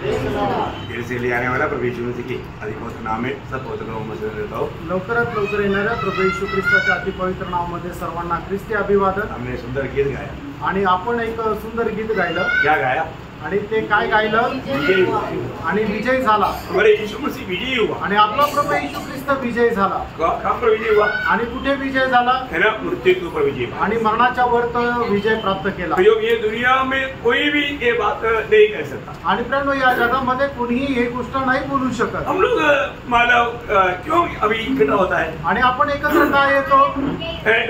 फिर से ले आने वाला प्रभु यीशु मसीह के अधिक पवित्र नाम में सब पवित्र लोगों में देता हूँ। लवकरात लवकर येणाऱ्या प्रभू येशू ख्रिस्ताच्या अति पवित्र नावामध्ये सर्वांना ख्रिस्ती अभिवादन। हमने सुंदर गीत गाया आणि आपण एक सुंदर गीत गायलं। क्या गाया? आणि ते काय गायलं? विजयी हुआ आणि विजय झाला। हमारे यीशु मसीह विजयी हुआ आणि आपला प्रभू येशू ख्रिस्त विजय झाला। कहाँ पर विजय हुआ? आणि कुठे विजय झाला? है ना, मृत्यु के ऊपर विजय हुआ आणि मरणाच्या वर तो विजय प्राप्त केला। तो ये दुनिया में कोई भी ये बात नहीं कर सकता। आणि प्रियांनो, या जगामध्ये कोणीही हे गोष्ट नाही बोलू शकत। हम लोग मानव क्यों अभी इकट्ठा होता है? आणि आपण एकत्र का येतो?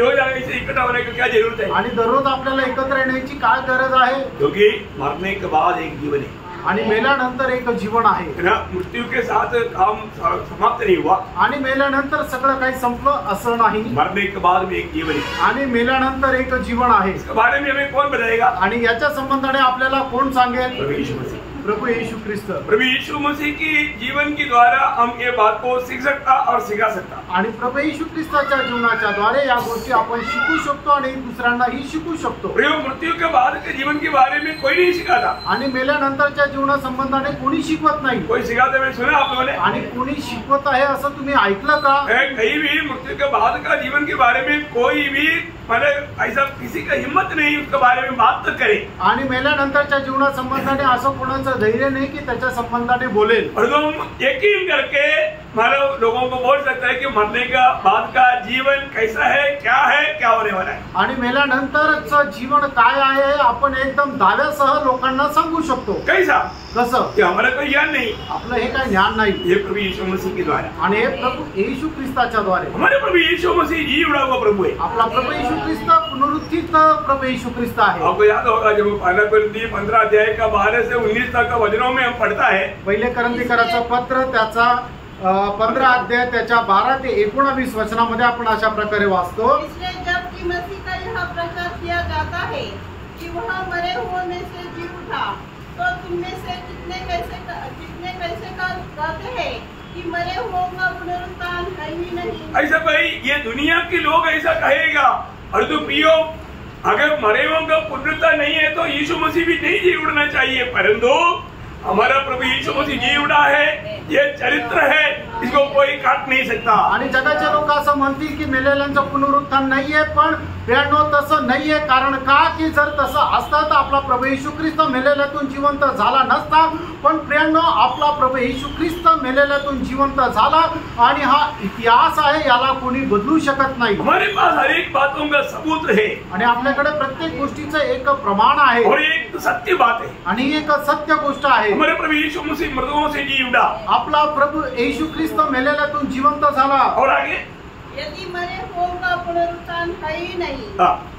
रोज ऐसे इकट्ठा होने की क्या जरूरत है? आणि दररोज आपल्याला एकत्र येण्याची काय गरज आहे? क्योंकि मरने के बाद एक जीवन है आणि मेल्यानंतर एक जीवन आहे ना। मृत्यु के साथ काम समाप्त नहीं हुआ आणि मेल्यानंतर सगळं काही संपलं असं नाही। मरने के बाद में एक जीवन है आणि मेल्यानंतर एक जीवन आहे। इसके बारे में हमें कौन बताएगा? आणि याच्या संबंधाने आपल्याला कोण सांगेल? प्रभु यीशु मसीह। प्रभू येशू ख्रिस्त। प्रभु यीशु मसीह की जीवन के द्वारा हम ये बात को सीख सकता और सिखा सकता। आणि प्रभू येशू ख्रिस्ताच्या जीवनाच्या द्वारे या गोष्टी आपण शिकू शकतो आणि दुसऱ्यांनाही शिकू शकतो। मृत्यु के बाद के जीवन के बारे में कोई नहीं सिखाता आणि मेल्यानंतरच्या जीवनासंबंधाने कोणी शिकवत नाही। कोई सिखाते हुए सुना आप लोगों ने? आणि कोणी शिकवत आहे असं तुम्ही ऐकलं का? कहीं भी मृत्यु के बाद का जीवन के बारे में कोई भी मतलब ऐसा किसी का हिम्मत नहीं उसके बारे में बात तो करे। आणि मेल्यानंतरच्या जीवनासंबंधाने असं कोणाचं धैर्य नाही की त्याच्या संबंधाने बोलेल। और तुम यकीन करके मतलब लोगों को बोल सकता है कि मरने का बाद का जीवन कैसा है, क्या होने वाला है। आणि मेल्यानंतरचं जीवन काय आहे आपण एकदम दाव्यासह लोकांना सांगू शकतो। कैसा? कसं? कि हमारा कोई ज्ञान नहीं, आपलं हे काय ज्ञान नाही। ये प्रभु यीशु मसीह के द्वारा आणि हे प्रभू येशू ख्रिस्ताच्या द्वारे। हमारे प्रभु यीशु मसीह जी उड़ा हुआ प्रभु है। आपला प्रभू येशू ख्रिस्त पुनरुत्थित प्रभु येशू ख्रिस्त आहे। आपको याद होगा जब पहला कुरिन्थी 15 अध्याय का 12 से 19 तक का वचनों में हम पढ़ता है। पहिले करंथीकराचं पत्र त्याचा 15 अध्याय त्याच्या 12 ते 19 वचनामध्ये आपण अशा प्रकारे वाचतो। इसलिए जब कि मसीह का यह प्रचार किया जाता है कि वह मरे हुए में से जी उठा, तो तुम में से कितने कैसे कहते हैं कि मरे हुओं का पुनरुत्थान है ही नहीं। ऐसा भाई ये दुनिया के लोग ऐसा कहेगा। और तो प्रियो, अगर मरे हुओं का पुनरुत्थान नहीं है तो यीशु मसीह भी नहीं जी उड़ना चाहिए, परंतु हमारा प्रभु यीशु मसीह जी उड़ा है, ये चरित्र है, इसको कोई काट नहीं सकता। आणि जगाचे लोक असं म्हणतील की मेलेल्यांचं पुनरुत्थान नाहीये, पण प्रियांनो तसं नाहीये। कारण का? की जर तसं असतं तर आपला प्रभू येशू ख्रिस्त मेलेल्यातून जिवंत झाला नसता। पण प्रियांनो, आपला प्रभू येशू ख्रिस्त मेलेल्यातून जिवंत झाला आणि हा इतिहास आहे, याला कोणी बदलू शकत नाही। हमारे पास हर एक बातों का सबूत है आणि आपल्याकडे प्रत्येक गोष्टीचं एक प्रमाण आहे और एक सत्य बात है। आणि एक सत्य गोष्ट आहे। हमारे प्रभु यीशु मसीह मृतकों से जी उड़ा। आपला प्रभु येशू ख्रिस्त मेलेल्यातून जिवंत झाला। और आगे यदि मरे हुओं का पुनरुत्थान है ही नहीं,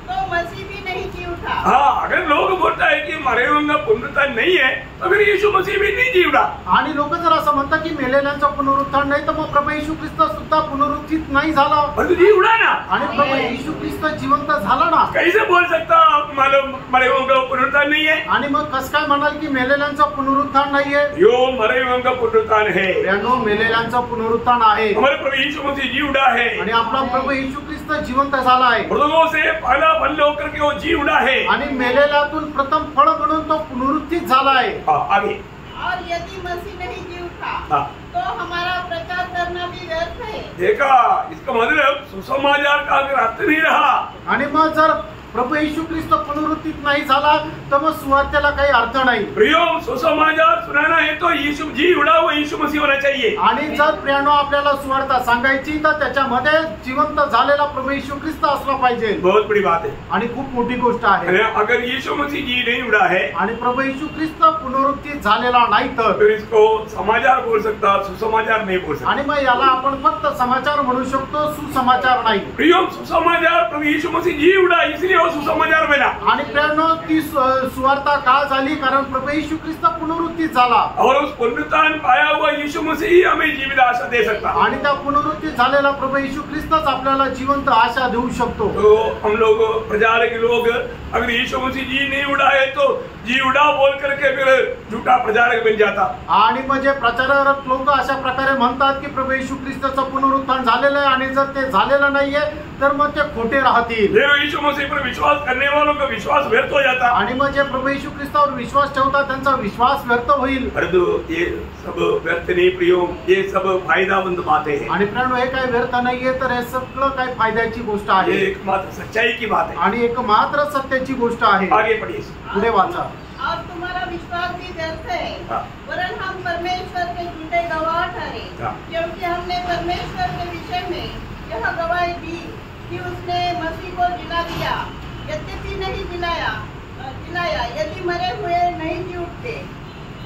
तो मसीह भी नहीं जी उठा। हाँ, अगर लोग बोलता है कि मरे हुओं का पुनरुत्थान नहीं है तो फिर यीशु मसीह भी नहीं जी उड़ा। आणि लोक जर असं म्हणतात की मेलेल्यांचं पुनरुत्थान नाही, तर मग प्रभू येशू ख्रिस्त सुद्धा पुनरुत्थित नाही झाला। और जी उड़ा ना। आणि प्रभू येशू ख्रिस्त जिवंत झाला ना। कैसे बोल सकता मालूम मरे हुओं का पुनरुत्थान नहीं है? आणि मग कसं काय म्हणाल की मेलेल्यांचं पुनरुत्थान नाहीये? यो मरे हुओं का पुनरुत्थान है। प्रियांनो, मेलेल्यांचं पुनरुत्थान आहे। हमारे प्रभु यीशु मसीह जी उड़ा है आणि आपला प्रभू येशू ख्रिस्त जिवंत झाला आहे। मृतकों से पहला फल होकर के वो जी उड़ा है। आणि मेलेल्यातून प्रथम फळ म्हणून तो पुनरुत्थित झाला आहे। आगे और यदि मसीह नहीं जी उठा, तो हमारा प्रचार करना भी व्यर्थ है। देखा, इसका मतलब सुसमाचार का अगर अर्थ नहीं रहा। आणि मग जर प्रभू येशू ख्रिस्त पुनरुत्थित नाही झाला तर मग सुवार्तेला काही अर्थ नाही। प्रियो, सुसमाचार सुनाना है तो यीशु जी उड़ा हुआ यीशु मसीह होना चाहिए। आणि जर प्रियांनो आपल्याला सुवार्ता सांगायची तर त्याच्यामध्ये जिवंत झालेला प्रभू येशू ख्रिस्त असला पाहिजे। बहुत बड़ी बात है आणि खूप मोठी गोष्ट आहे। अगर यीशु मसीह जी नहीं उड़ा है आणि प्रभू येशू ख्रिस्त पुनरुत्थित झालेला नाही तर इसको समाचार बोल सकता, सुसमाचार नहीं बोल सकता। आणि मग याला आपण फक्त समाचार म्हणू शकतो, सुसमाचार नाही। प्रियो, सुसमाचार प्रभु यीशु मसीह जी उड़ा इसलिए वो सुसमाचार बना। आणि प्रियांनो, ती सुवार्ता का झाली? कारण प्रभु येशू ख्रिस्त पुनरुत्थित झाला और उस पुनरुत्थान पाया हुआ यीशु मसीह ही हमें जीवित आशा दे सकता। आणि त्या पुनरुत्थित झालेला प्रभु येशू ख्रिस्तच आपल्याला जिवंत आशा देऊ शकतो। तो हम लोग प्रचारक लोग अगर यीशु मसीह जी नहीं उड़ा है तो जी उड़ा बोल करके फिर झूठा प्रचारक बन जाता। आणि म्हणजे प्रचारक लोक अशा प्रकारे म्हणतात की प्रभू येशू ख्रिस्ताचं पुनरुत्थान झालेलं आहे आणि जर ते झालेलं नाहीये तर मग ते खोटे राहतील। जो यीशु मसीह पर विश्वास करने वालों का विश्वास व्यर्थ हो जाता। आणि मग जे प्रभू येशू ख्रिस्तावर विश्वास ठेवतात त्यांचा विश्वास व्यर्थ होईल। परंतु ये सब व्यर्थ नहीं प्रियो, ये सब फायदामंद बातें हैं। आणि प्रियो हे काही व्यर्थ नाहीये, तर हे सगळं काही फायद्याची गोष्ट आहे। ये एकमात्र सच्चाई की बात है आणि एकमात्र सत्याची गोष्ट आहे। आगे पढ़िए। पुढे वाचा। और तुम्हारा विश्वास भी व्यर्थ है, हाँ। वरन हम परमेश्वर के झूठे गवाह ठहरे, हाँ। क्योंकि हमने परमेश्वर के विषय में यह गवाही दी कि उसने मसीह को जिला दिया, यद्यपि नहीं जिलाया, यदि मरे हुए नहीं जी उठते,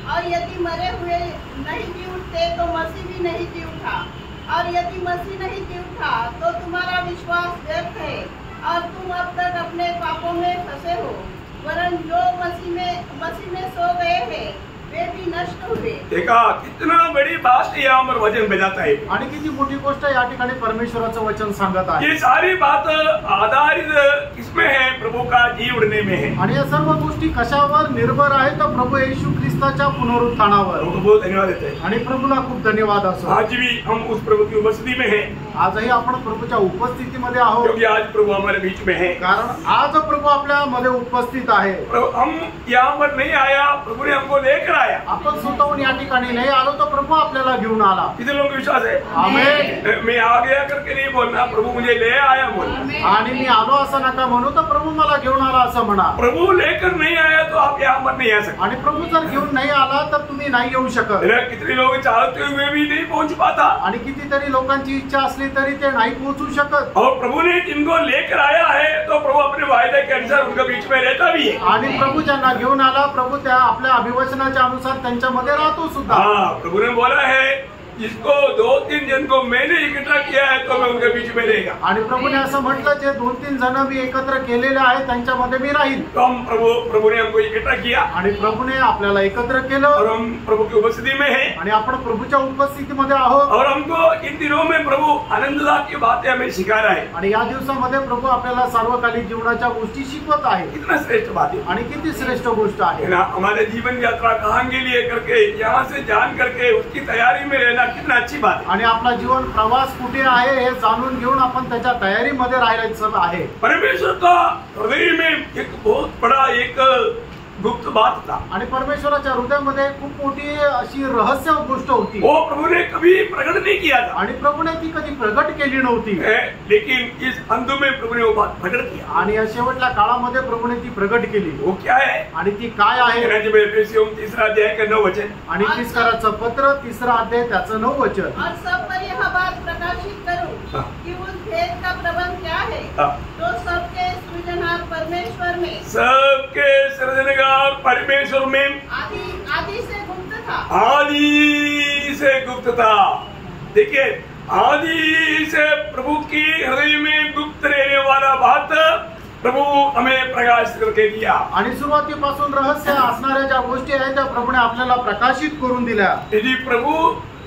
और यदि मरे हुए नहीं जी उठते तो मसीह भी नहीं जी उठा, और यदि मसीह नहीं जी उठा तो तुम्हारा विश्वास व्यर्थ है और तुम अब तक अपने पापों में फंसे हो। वरन जो मसीह में सो गए हैं वे भी नष्ट हुए। देखा कितना बड़ी बात यहाँ पर वचन बजाता है। आणि किती मोठी गोष्ट या ठिकाणी परमेश्वराचं वचन सांगत आहे। ये सारी बात आधारित किसमें है? प्रभु का जी उठने में है। आणि या सर्व गोष्टी कशावर निर्भर आहेत? तर प्रभु येशू ख्रिस्ताच्या पुनरुत्थानावर। प्रभु को बहुत धन्यवाद देते हैं। आणि प्रभूला खूप धन्यवाद असो। आज भी हम उस प्रभु की उपस्थिति में हैं, आजही आपण प्रभूच्या उपस्थितीमध्ये आहोत, क्योंकि आज प्रभु हमारे बीच में है। कारण आज प्रभु आपल्या मध्ये उपस्थित आहे। हम यहाँ पर नहीं आया, प्रभु ने हमको लेकर आया। आपण स्वतःहून या ठिकाणी नाही आलो, तर प्रभु आपल्याला घेऊन आला। कितने लोगों को विश्वास है? आमेन। मैं आ गया करके नहीं बोलना, प्रभु मुझे ले आया बोलना। आणि मी आलो असं नका म्हणू, तर प्रभु मला घेऊन आला असं म्हणा। प्रभु लेकर नहीं आया तो आप यहाँ पर नहीं आ सकते। आणि प्रभु जर घेऊन नाही आला तर तुम्ही नाही येऊ शकत। कितने लोग चाहते हुए भी नहीं पहुंच पाता, आणि कितीतरी लोकांची इच्छा असली तरी ते नाही पोहोचू शकत। और प्रभु ने जिनको लेकर आया है तो प्रभु अपने वायदे के अनुसार उनके बीच में रहता भी है। आणि प्रभु ज्यांना घेऊन आला, प्रभु त्या आपल्या अभिवचनाच्या अनुसार त्यांच्यामध्ये राहतो सुद्धा। हाँ, प्रभु ने बोला है जिसको 2-3 जन को मैंने इकट्ठा किया है तो मैं उनके बीच में रहेगा। आणि प्रभूने असं म्हटलं, जे 2-3 जण मी एकत्र केलेले आहेत त्यांच्यामध्ये मी राहील। तो हम प्रभु ने हमको इकट्ठा किया आणि प्रभूने आपल्याला एकत्र केलं, और हम प्रभु की उपस्थिति में है, आणि आपण प्रभूच्या उपस्थितीमध्ये आहोत। और हमको इन दिनों में प्रभु आनंददायक की बातें हमें सिखा रहा है। आणि या दिवसामध्ये प्रभू आपल्याला सार्वकालिक जीवनाच्या गोष्टी शिकवत आहे। कितना श्रेष्ठ बात है आणि किती श्रेष्ठ गोष्ट आहे ना। हमारे जीवन यात्रा कहाँ के लिए करके यहाँ से जान करके उसकी तैयारी में रहना कितना अच्छी बात है। आणि आपला जीवन प्रवास कुठे आहे हे जाणून घेऊन आपण त्याच्या तयारीमध्ये राहायचं आहे। परमेश्वर का हृदय में एक बहुत बड़ा एक गुप्त बात था, आणि परमेश्वराच्या हृदयामध्ये खूप मोठी अशी रहस्य गोष्ट होती। वो प्रभु ने कभी प्रकट नहीं किया था, आणि प्रभूने ती कधी प्रगट केली नव्हती, लेकिन इस अंत में प्रभु ने वो बात प्रकट किया। आणि या शेवटच्या काळामध्ये प्रभूने ती प्रगट केली। वो क्या है? आणि ती काय आहे? एफेसियों 3 अध्याय का 9 वचन। आणि तिसराचं पत्र 3 अध्याय त्याचं 9 वचन। और सब पर यह बात प्रकाशित करूं हाँ। कि उस भेद का प्रबंध क्या है हाँ। तो सबके सृजनहार परमेश्वर में, सबके सृजनहार परमेश्वर में आदि से गुप्त था। आदि से गुप्त था। देखिए, आदि से प्रभु की हृदय में गुप्त रहने वाला बात प्रभु हमें प्रकाशित करके दिया। आणि सुरुवातीपासून रहस्य असणाऱ्या ज्या गोष्टी आहेत त्या प्रभूने आपल्याला प्रकाशित करून दिल्या। यदि प्रभु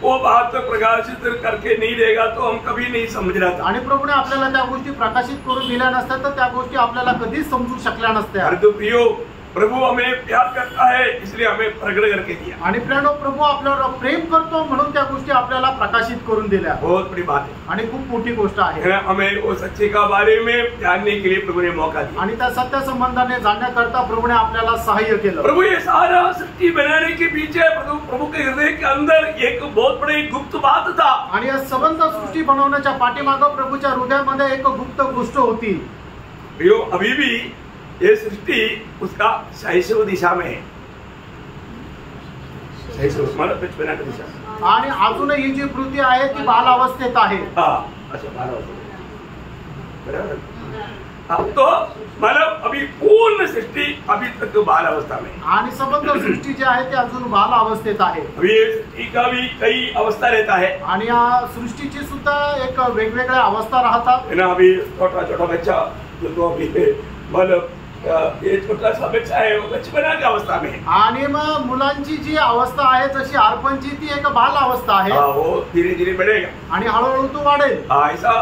वो बात प्रकाशित करके नहीं देगा तो हम कभी नहीं समझ रहा था। आणि प्रभूने आपल्याला त्या गोष्टी प्रकाशित करून दिल्या नसत्या तर त्या गोष्टी आपल्याला कधीच समजू शकल्या नसत्या। अरे तो प्रियो, प्रभु हमें प्यार करता है इसलिए हमें प्रकट करके दिया। आणि प्रियो, प्रभू आपल्यावर प्रेम करतो म्हणून त्या गोष्टी आपल्याला प्रकाशित करून दिल्या। बहुत बड़ी बात है आणि खूप मोठी गोष्ट आहे। हमें वो सच्चे का बारे में जानने के लिए प्रभु ने मौका दिया। आणि त्या सत्य संबंधाने जाणण्याकरता प्रभूने आपल्याला सहाय्य केलं। प्रभु ये सारा सृष्टि बनाने के पीछे प्रभु के हृदय के अंदर एक बहुत बड़ी गुप्त बात था। आणि या संबंध सृष्टी बनवण्याच्या पाठीमागं प्रभूच्या हृदयामध्ये एक गुप्त गोष्ट होती। प्रियो, अभी भी ये सृष्टि उसका शैशव दिशा में है। शैशव मतलब बचपना की दिशा। आणि अजूनही ही जी पृथ्वी आहे ती बालावस्थेत आहे। अच्छा, बालावस्था बराबर। तो मतलब अभी पूर्ण सृष्टि अभी तक बालावस्था में, आणि संबंध सृष्टी जी आहे ती अजून बालावस्थेत आहे। अभी ये सृष्टि का भी कई अवस्था रहता है। आणि या सृष्टीची सुद्धा एक वेगवेगळ्या अवस्था राहतात। ना अभी छोटा छोटा बच्चा जो तो अभी मतलब ये छोटा सा बच्चा है वो बचपना की अवस्था में है। आणि मग मुलांची जी अवस्था आहे जशी अर्पणची ती एक बाल अवस्था आहे। वो धीरे धीरे बढ़ेगा आणि हळूहळू तो वाढेल। ऐसा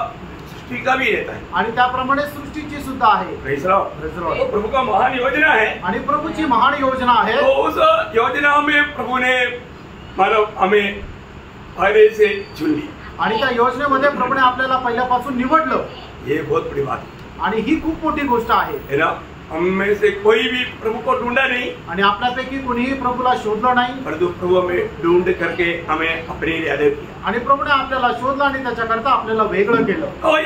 सृष्टि का भी रहता है। आणि त्याप्रमाणे सृष्टीची सुद्धा आहे। तो प्रभु का महान योजना है आणि प्रभूची महान योजना आहे। तो उस योजना में प्रभु ने मतलब हमें पहले से चुन ली। आणि त्या योजनेमध्ये प्रभूने आपल्याला पहिल्यापासून निवडलं। ये बहुत बड़ी बात आणि ही खूप मोठी गोष्ट है ना। हम में से कोई भी प्रभु को ढूंढा नहीं, आणि आपल्यापैकी कोणीही प्रभूला शोधलं नाही, परंतु प्रभु हमें ढूंढ करके हमें अपने लिए आदर किया आणि प्रभूने आपल्याला शोधलं आणि त्याच्याकरता आपल्याला वेगळं केलं। तो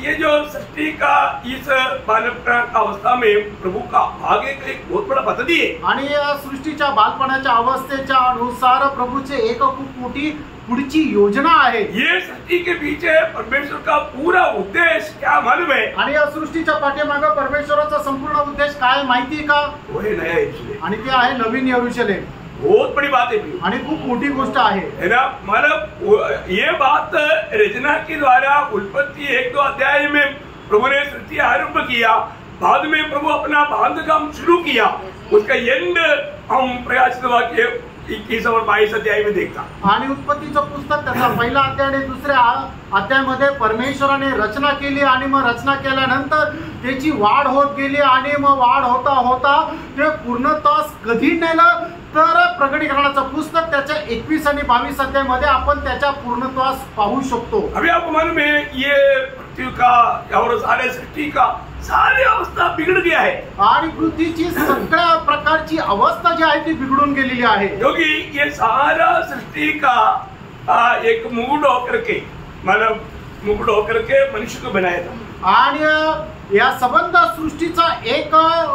ये जो सृष्टि का इस बालपण अवस्था में प्रभु का आगे का एक बहुत बड़ा पद्धति है। आणि या सृष्टीच्या बालपणाच्या अवस्थेच्या अनुसार प्रभूचे एक खूप मोठी पुढची योजना आहे। ये सृष्टि के पीछे परमेश्वर का पूरा उद्देश्य क्या मालूम है? आणि या सृष्टीच्या पाठीमागे परमेश्वराचा संपूर्ण उद्देश काय माहिती का? वो है नया यरूशलेम। आणि ते आहे नवीन यरूशलेम। बहुत बड़ी बात है प्रिय, आणि खूप मोठी गोष्ट आहे, है ना। मतलब ये बात रचना के द्वारा उत्पत्ति 1-2 अध्याय में प्रभु ने सृष्टि आरंभ किया, बाद में प्रभु अपना बांध काम शुरू किया, उसका एंड हम प्रकाशित वाक्य 21 और 22 अध्याय में देखता। आणि उत्पत्तीचं पुस्तक त्याचा पहिला अध्याय आणि दुसऱ्या अध्यायामध्ये परमेश्वराने रचना केली आणि मग रचना केल्यानंतर त्याची वाढ होत गेली आणि मग वाढ होता होता ते पूर्णतः कधी नेलं तर प्रकटीकरणाचं पुस्तक त्याच्या 21 आणि 22 अध्यायामध्ये आपण त्याच्या पूर्णत्वास पाहू शकतो। अभी आपको मालूम है ये पृथ्वी का और सारे सृष्टि का सारी अवस्था बिगड़ गया है, आणि पृथ्वीची सगळ्या प्रकारची अवस्था जी आहे ती बिघडून गेलेली आहे, क्योंकि ये सारा सृष्टि का एक मुकुट होकर के मतलब मुकुट होकर के मनुष्य को बनाया था। आणि या संबंध सृष्टीचा एक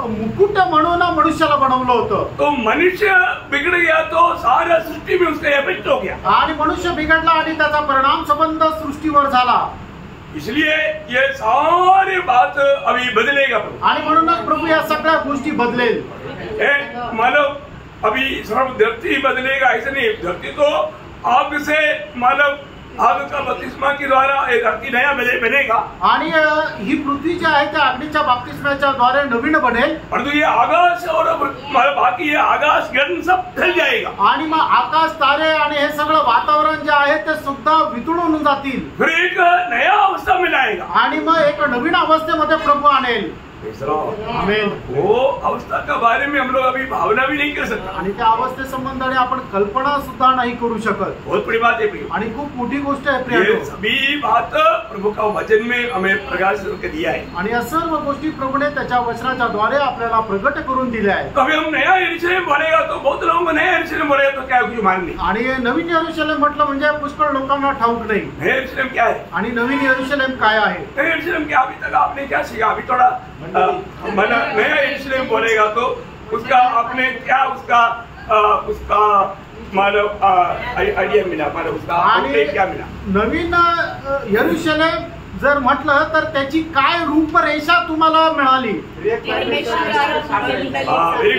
मुकुट म्हणून मनुष्याला बनवलं होतं। तो मनुष्य बिगड़ गया तो सारा सृष्टि में उसका इफेक्ट हो गया, आणि मनुष्य बिघडला आणि त्याचा परिणाम संबंध सृष्टीवर झाला। इसलिए ये सारी बात अभी बदलेगा प्रभु, आणि म्हणूनच प्रभू या सगळ्या गोष्टी बदलेल। मतलब अभी सर्व धरती बदलेगा ऐसा नहीं, धरती तो आग से मतलब आग का बपतिस्मा के द्वारा एक धरती नया बनेगा, आणि ही पृथ्वी जी आहे त्या अग्नीच्या बपतिस्म्याच्या द्वारे नवीन बनेल, परंतु ये आकाश और मतलब बाकी ये आकाश गगन सब ढल जाएगा, आणि मग आकाश तारे आणि हे सगळं वातावरण जे आहे ते सुद्धा वितळून जातील, फिर एक नया अवस्था में लाएगा, आणि मग एक नवीन अवस्थेमध्ये प्रभू आणेल। आमेन। वो अवस्था का बारे में हम लोग अभी भावना भी नहीं कर सकते, आणि त्या अवस्थे संबंधाने आपण कल्पना सुद्धा नाही करू शकत। बहुत बड़ी बात है प्रिय, आणि खूप मोठी गोष्ट आहे ये प्रिय। सभी बात प्रभु का वचन में हमें प्रकाश करके दिया है, आणि या सर्व गोष्टी प्रभूने त्याच्या वचनाच्या द्वारे आपल्याला प्रगट करून दिल्या आहेत। कभी हम नया यरूशलेम बोलेगा तो बहुत लोगों को नया यरूशलेम बोलेगा तो क्या कुछ मान नहीं, आणि नवीन यरूशलेम म्हटलं म्हणजे पुष्कळ लोकांना ठाऊक नाही। नया यरूशलेम क्या है? आणि नवीन यरूशलेम काय आहे? नया यरूशलेम क्या अभी तक आपने क्या सीखा? अभी थोड़ा नया यरूशलेम बोलेगा तो उसका आपने क्या उसका मतलब आइडिया मिला, मतलब उसका आउटलेट क्या मिला? नवीन यरूशलेम जर म्हटलं तर त्याची काय रूपरेषा तुम्हाला मिळाली? Very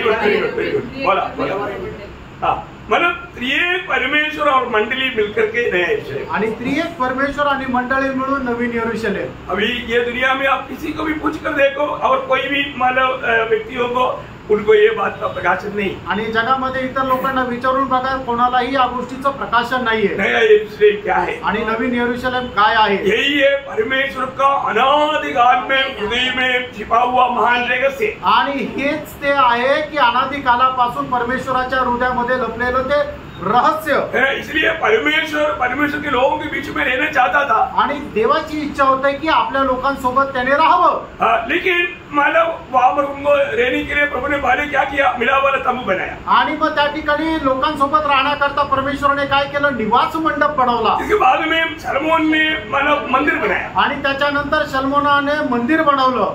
good very good very good, बोला बोला। मतलब त्रिएक परमेश्वर और मंडली मिलकर के नया यरूशलेम, आणि त्रिएक परमेश्वर आणि मंडळी मिळून नवीन यरूशलेम। अभी ये दुनिया में आप किसी को भी पूछ कर देखो और कोई भी मतलब व्यक्तियों को उनको ये बात का प्रकाशन नहीं, आणि जगामध्ये इतर लोकांना विचारून बघा कोणालाही या गोष्टीचं प्रकाशन नाहीये। नया यरूशलेम क्या है? आणि नवीन यरूशलेम काय आहे? यही है परमेश्वर का अनादिकाल में हृदय में छिपा हुआ महान रहस्य, आणि हेच ते आहे की अनादी कालापासून परमेश्वराच्या हृदयामध्ये लपलेलं ते रहस्य है। इसलिए परमेश्वर के लोगों के बीच में रहना चाहता था, आणि देवाची इच्छा होती की आपल्या लोकांसोबत त्याने राहावं। लेकिन मतलब वहां पर उनको रहने के लिए प्रभु ने पहले क्या किया? मिला वाला तंबू बनाया, आणि मग त्या ठिकाणी लोकांसोबत राहण्याकरता परमेश्वराने काय केलं? निवास मंडप बनवला। इसके बाद में सलमोन ने मतलब मंदिर बनाया, आणि त्याच्यानंतर सलमोनाने मंदिर बनवलं।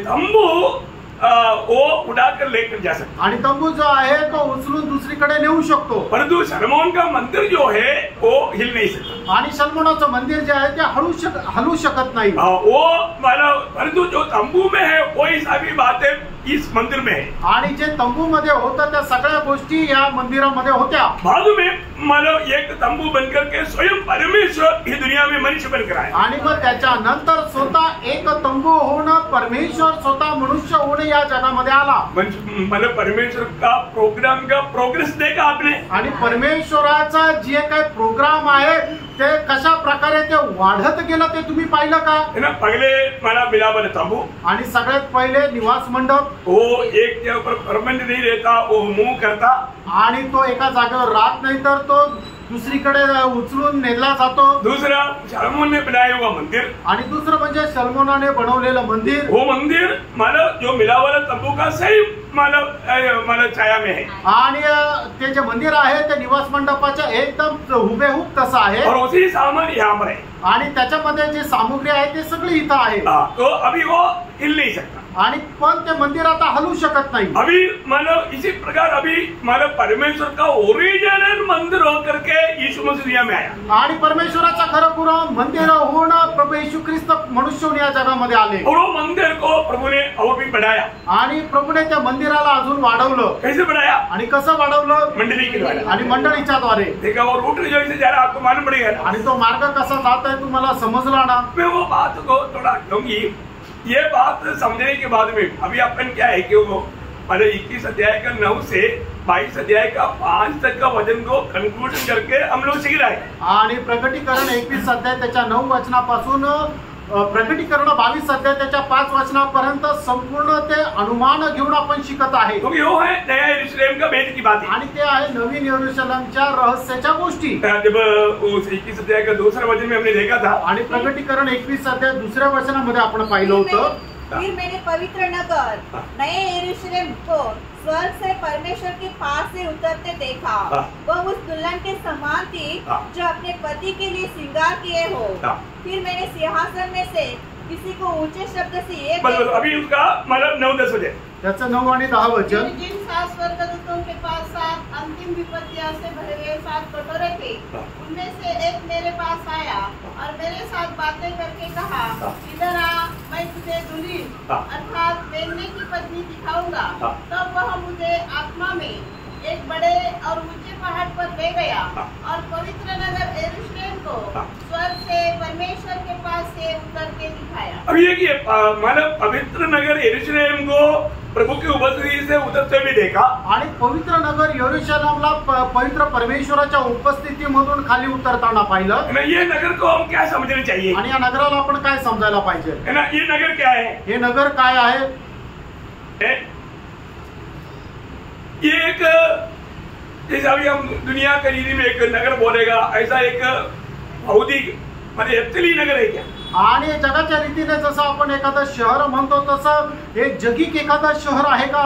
तंबू वो उड़ाकर लेकर जा सकता, आणि तंबू जो आहे तो उचलून दुसरीकडे नेऊ शकतो, परंतु सलमोन का मंदिर जो है वो हिल नहीं सकता, आणि सलमोनाचं मंदिर जे आहे ते हलू शकत नाही। वो मतलब परंतु जो तंबू में है वही सभी बातें इस मंदिर में है, आणि जे तंबू मध्ये होतं त्या सगळ्या गोष्टी या मंदिरामध्ये होत्या। बाद में मतलब एक तंबू बनकर के स्वयं परमेश्वर ही दुनिया में मनुष्य बनकर आया, आणि मग त्याच्यानंतर स्वतः एक तंबू होऊन परमेश्वर स्वतः मनुष्य होऊन या जगामध्ये आला। मतलब परमेश्वर का प्रोग्राम का प्रोग्रेस देखा आपने? आणि परमेश्वराचा जे काही प्रोग्राम आहे ते कशा प्रकारे ते वाढत गेलं ते तुम्ही पाहिलं का? है ना। पहले मला मिला वाला तंबू, आणि सगळ्यात पहिले निवास मंडप, वो एक जगह पर परमानेंट नहीं रहता, वो मूव करता, आणि तो एका जागेवर राहत नाही तर तो दुसरीकडे उचलून नेला जातो. दूसरा शलोमोन ने बनाया हुआ मंदिर, आणि दुसरं म्हणजे सलमोनाने बनवलेलं मंदिर. वो मंदिर मानो जो मिला वाला तंबू का सही मानो छाया में है, आणि ते जे मंदिर आहे ते निवास मंडपाच्या एकदम हुबेहूब तसं आहे. और उसी सामान यहाँ पर है. आणि त्याच्यामध्ये जी सामुग्री आहे ते सगळी इथं आहे. तो अभी वो हिल नहीं सकता. आणि पण ते मंदिर आता हलू शकत नाही. अभी मानो इसी प्रकार अभी मानो परमेश्वर का ओरिजिनल मंदिर होकर के यीशु मसीह दुनिया में आया. आणि परमेश्वराचा खरं पुरं मंदिर होऊन प्रभू येशू ख्रिस्त मनुष्य होऊन या जगामध्ये आले. और वो मंदिर को प्रभु ने और भी बढ़ाया. आणि प्रभूने त्या मंदिराला अजून वाढवलं. कैसे बढ़ाया? आणि कसं वाढवलं? मंडली के द्वारा. आणि मंडळीच्या द्वारे. देखा वो रूट जो इसे जा रहा आपको मालूम पड़ेगा. आणि तो मार्ग कसा जात आहे तुम्हाला समजला ना. मैं वो बात को थोड़ा क्योंकि ये बात समझने के बाद में अभी अपन क्या है कि वो मतलब 21 अध्याय का 9 से 22 अध्याय का 5 तक का वचन को कंक्लूजन करके हम लोग सीख रहे हैं. आणि प्रकटीकरण 21 अध्याय त्याच्या 9 वचनापासून प्रकटीकरण 22 अध्याय त्याच्या 5 वचनापर्यंत संपूर्ण ते अनुमान घेऊन आपण शिकत आहे. क्योंकि वो है नया यरूशलेम का भेद की बात है. आणि ते आहे नवीन यरूशलेमच्या रहस्याच्या गोष्टी. जब उस 21 अध्याय का दूसरा वचन में हमने देखा था, आणि प्रकटीकरण 21 अध्याय दुसऱ्या वचनामध्ये आपण पाहिलं होतं. फिर मैंने पवित्र नगर नए यरूशलेम को स्वर्ग से परमेश्वर के पास से उतरते देखा. वह उस दुल्हन के समान थी जो अपने पति के लिए श्रृंगार किए हो. फिर मैंने सिंहासन में से किसी को ऊंचे शब्द से ये अभी उसका मतलब 9-10 वचन. त्याचं 9 आणि 10 वचन. जिन 7 स्वर्गदूतों के पास 7 अंतिम विपत्तियों से भरे हुए 7 कटोरे थे, उनमें से एक मेरे पास आया और मेरे साथ बातें करके कहा, इधर आ, मैं तुझे दुल्हन अर्थात बेनने की पत्नी दिखाऊंगा. तब वह मुझे आत्मा में एक बड़े और ऊंचे पहाड़ पर ले गया और पवित्र नगर यरूशलेम को स्वर्ग से परमेश्वर के पास से उतर के दिखाया. अभी देखिए मतलब पवित्र नगर यरूशलेम को प्रभु की उपस्थिति से उतरते हुए देखा. आणि पवित्र नगर यरूशलेमला पवित्र परमेश्वराच्या उपस्थितीमधून खाली उतरताना पाहिलं. ये नगर को हम क्या समझना चाहिए? आणि या नगराला आपण काय समजायला पाहिजे? है ना, ये नगर क्या है? हे नगर काय आहे? ये एक जैसे अभी हम दुनिया का रीति में एक नगर बोलेगा, ऐसा एक भौतिक म्हणजे एप्तली नगर आहे क्या? आणि जगाच्या रीतीने जसं आपण एखादं शहर म्हणतो तसं हे जगिक एखादं शहर आहे का?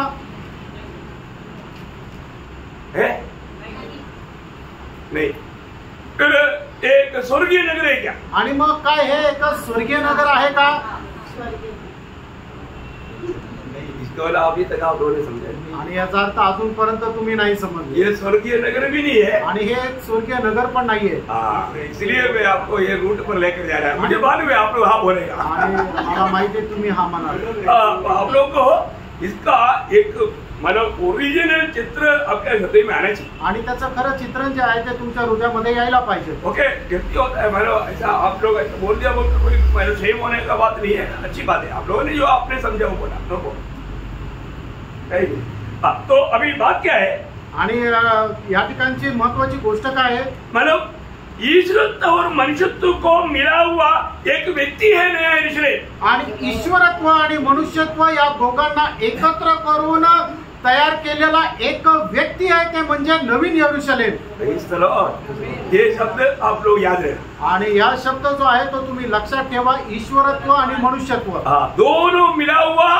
है नहीं. तर एक स्वर्गीय नगर आहे क्या? आणि मग काय हे एक स्वर्गीय नगर आहे का? अभी तक आप लोगों ने समझा. आणि याचा अर्थ अजूनपर्यंत तुम्ही नाही समजले. ये स्वर्गीय नगर भी नहीं है आणि हे एक स्वर्गीय नगर पण नाहीये. इसलिए मैं आपको ये रूट पर लेकर जा रहा हूँ. मुझे मालूम है आप लोग हाँ बोलेगा. आणि मला माहिती आहे तुम्ही हा म्हणाल. आप लोग को इसका एक मतलब ओरिजिनल चित्र आपके हृदय में आना चाहिए. आणि त्याचं खरं चित्रण जे आहे ते तुमच्या हृदयामध्ये यायला पाहिजे. ओके, गलती होता है मतलब ऐसा आप लोग ऐसा बोल दिया, कोई मतलब सेम होने का बात नहीं है. अच्छी बात है आप लोगों ने जो आपने समझा वो बोला लोगों. तो अभी बात क्या है? आणि या ठिकाणची महत्वाची गोष्ट काय आहे? मतलब ईश्वरत्व और मनुष्यत्व को मिला हुआ एक व्यक्ती है नया यरूशलेम. आणि ईश्वरत्व आणि मनुष्यत्व या दोघांना एकत्र करून तयार केलेला एक व्यक्ती आहे, ते म्हणजे नवीन यरूशलेम. ये शब्द आप लोग याद रहे. आणि या शब्द जो आहे तो तुम्ही लक्षात ठेवा. ईश्वरत्व आणि मनुष्यत्व दोनों मिला हुआ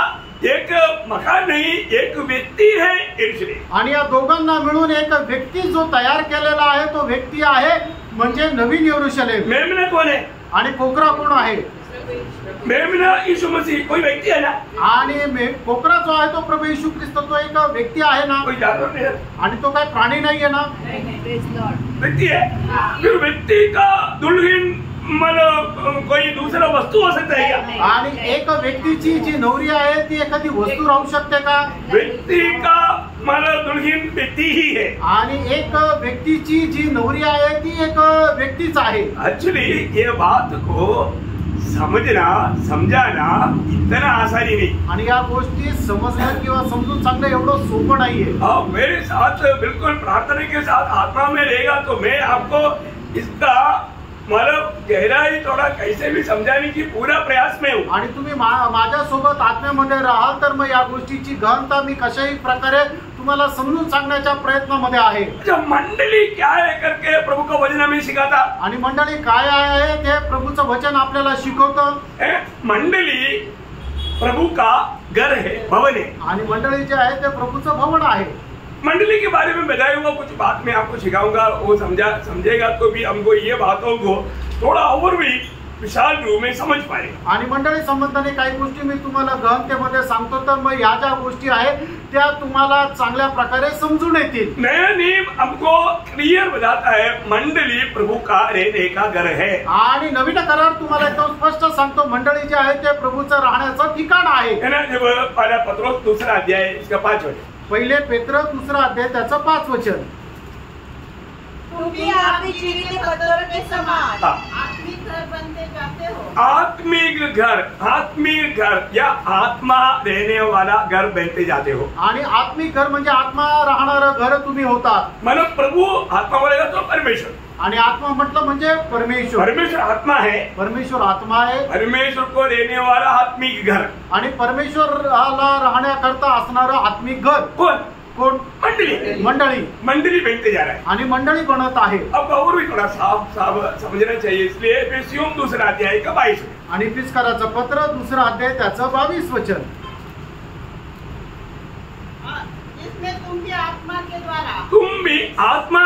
एक मकान नहीं, एक व्यक्ती है यरूशलेम. आणि या दोघांना मिळून एक व्यक्ती जो तयार केलेला आहे तो व्यक्ती आहे म्हणजे नवीन यरूशलेम. मेमना कौन है? आणि कोकरा कोण आहे? मेमना यीशु मसीह कोई व्यक्ति है ना. आणि कोकरा जो आहे तो प्रभू येशू ख्रिस्त तो एक व्यक्ती आहे ना. कोई जानवर नहीं है. आणि तो काय प्राणी नाहीये ना. व्यक्ति है. फिर व्यक्ति का दुल्हन मतलब कोई दूसरा वस्तू हो सकता है क्या? आणि एक व्यक्तीची जी नवरी आहे ती एखादी वस्तू राहू शकते का? व्यक्ति का मतलब दुल्हन व्यक्ति ही है. आणि एक व्यक्तीची जी नवरी आहे ती एक व्यक्तीच आहे. एक्चुअली ये बात को समझना समझाना इतना आसानी नहीं. आणि या गोष्टी समजणं किंवा समजून सांगणं एवढं सोपं नाहीये. मेरे साथ बिल्कुल प्रार्थना के साथ आत्मा में रहेगा तो मैं आपको इसका मतलब गहराई थोड़ा कैसे भी समझाने की पूरा प्रयास में हूँ. आणि तुम्ही माझ्यासोबत आत्म्यामध्ये राहाल तर मग या गोष्टीची गहनता मी कशाही प्रकारे तुम्हाला समजून सांगण्याच्या प्रयत्नामध्ये आहे। अच्छा, मंडली क्या है करके प्रभु का वचन हमें सिखाता। आणि मंडळी काय आहे ते प्रभूचं वचन आपल्याला शिकवतं। मंडली प्रभु का घर है, भवन है। आणि मंडळी जे आहे ते प्रभूचं भवन आहे। मंडली के बारे में बताया हुआ कुछ बात मैं आपको सिखाऊंगा, वो समझेगा तो भी हमको ये बातों को थोड़ा और भी विशाल रूप में समझ पाएगा। आणि मंडळी संबंधाने काही गोष्टी मी तुम्हाला गहनतेमध्ये सांगतो, तर मग या ज्या गोष्टी आहेत त्या तुम्हाला चांगल्या प्रकारे समजून येतील। नया नियम हमको क्लियर बताता है मंडली प्रभु का रहने का घर है। आणि नवीन करार तुम्हाला एकदम स्पष्ट सांगतो मंडळी जे आहे ते प्रभूचं राहण्याचं ठिकाण आहे। है ना। जब पहला पत्रोस दूसरा अध्याय इसका 5 वचन, पहिले पेत्र दूसरा अध्याय त्याचं 5 वचन, तुम्ही आपली जीवित पत्थर के समान आत्मिक घर बनते जाते हो। आत्मिक घर या आत्मा रहने वाला घर बनते जाते हो। आणि आत्मिक घर म्हणजे आत्मा राहणारं घर तुम्ही होतात। मतलब प्रभु आत्मा बोलेगा तो परमेश्वर, आणि आत्मा म्हटलं म्हणजे परमेश्वर। परमेश्वर आत्मा है, परमेश्वर आत्मा आहे। परमेश्वर को रहने वाला आत्मिक घर, आणि परमेश्वराला राहण्याकरता असणारं आत्मिक घर कौन? कोण? मंडली। मंडळी बनते जा रहा है। आणि मंडळी बनत आहे। अब और भी थोड़ा साफ समझना चाहिए, इसलिए एफेसियों दूसरा अध्याय का 22 वचन, आणि फिसकाराचं पत्र दूसरा अध्याय त्याचं 22 वचन, जिसमें तुम भी आत्मा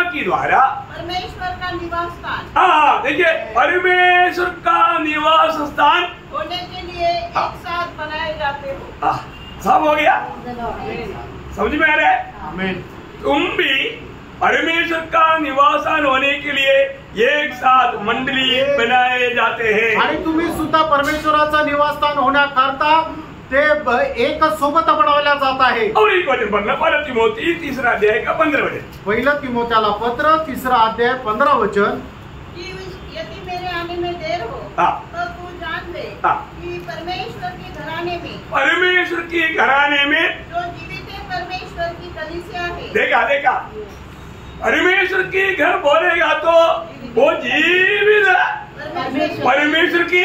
के द्वारा परमेश्वर का निवास स्थान, हाँ देखिए, परमेश्वर का निवास स्थान होने के लिए एक साथ बनाए जाते हो। सब हो गया, समझ में आ रहा है? आमेन। तुम भी परमेश्वर का निवासन होने के लिए एक साथ मंडली बनाए जाते हैं। आणि तुम्ही सुद्धा परमेश्वराचं निवासस्थान होण्याकरता ते एक सोबत बनवल्या जात आहे। और एक वचन पढ़ना, पहला तिमोथी तीसरा अध्याय का 15 वचन, पहिलं तिमोथ्याला पत्र तीसरा अध्याय 15 वचन, कि यदि मेरे आने में देर हो तो तू जान ले कि परमेश्वर के घराने में जो जीवित है परमेश्वर की कलीसिया है। देखा परमेश्वर की घर बोलेगा तो वो जीवित परमेश्वर की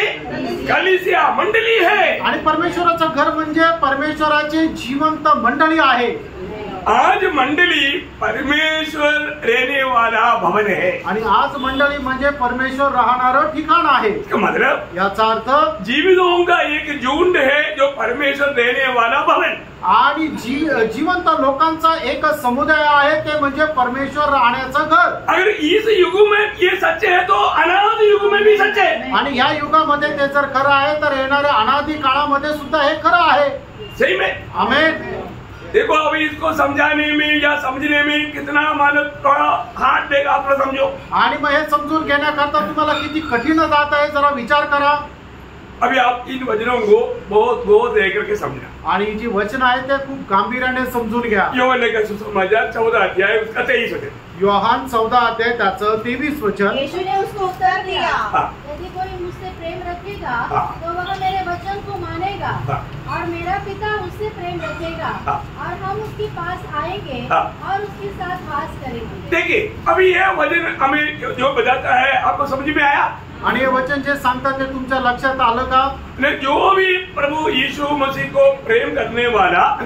कलीसिया मंडली है। आणि परमेश्वराचं घर म्हणजे परमेश्वराची जिवंत मंडळी आहे। आज मंडली परमेश्वर रहने वाला भवन है। आणि आज मंडळी म्हणजे परमेश्वर राहणारं ठिकाण आहे। इसका मतलब याचा अर्थ जीवितों का एक झुंड है जो परमेश्वर रहने वाला भवन, आणि जिवंत लोकांचा एक समुदाय आहे ते म्हणजे परमेश्वर राहण्याचं घर। अगर इस युग में ये सच्चे है तो अनादि युग में भी सच्चे है। आणि या युगामध्ये ते जर खरं आहे तर येणाऱ्या अनादि काळामध्ये सुद्धा हे खरं आहे। सही में? आमेन। देखो अभी इसको समझाने में या समझने में कितना मानव थोड़ा हाथ देगा, आप लोग समझो। आणि मग हे समजून घेण्याकरता तुम्हाला किती कठीण जात आहे, जरा विचार करा। अभी आप इन वचनों को बहुत लेकर के समझना, आणि जी वचन आहे ते खूप गांभीर्याने समजून घ्या। योहन्ना का सुसमाचार 14 अध्याय उसका 23 वचन, योहान 14 अध्याय त्याचं 23 वचन, यीशु ने उसको उत्तर दिया, यदि कोई मुझसे प्रेम रखेगा तो वह मेरे वचन को मानेगा और मेरा पिता उससे प्रेम रखेगा और हम उसके पास आएंगे और उसके साथ वास करेंगे। देखिए अभी यह वचन हमें जो बताता है आपको समझ में आया? आणि हे वचन जे सांगतात ते तुमच्या लक्षात आलं का? जो भी प्रभु यीशु मसीह को प्रेम करने वाला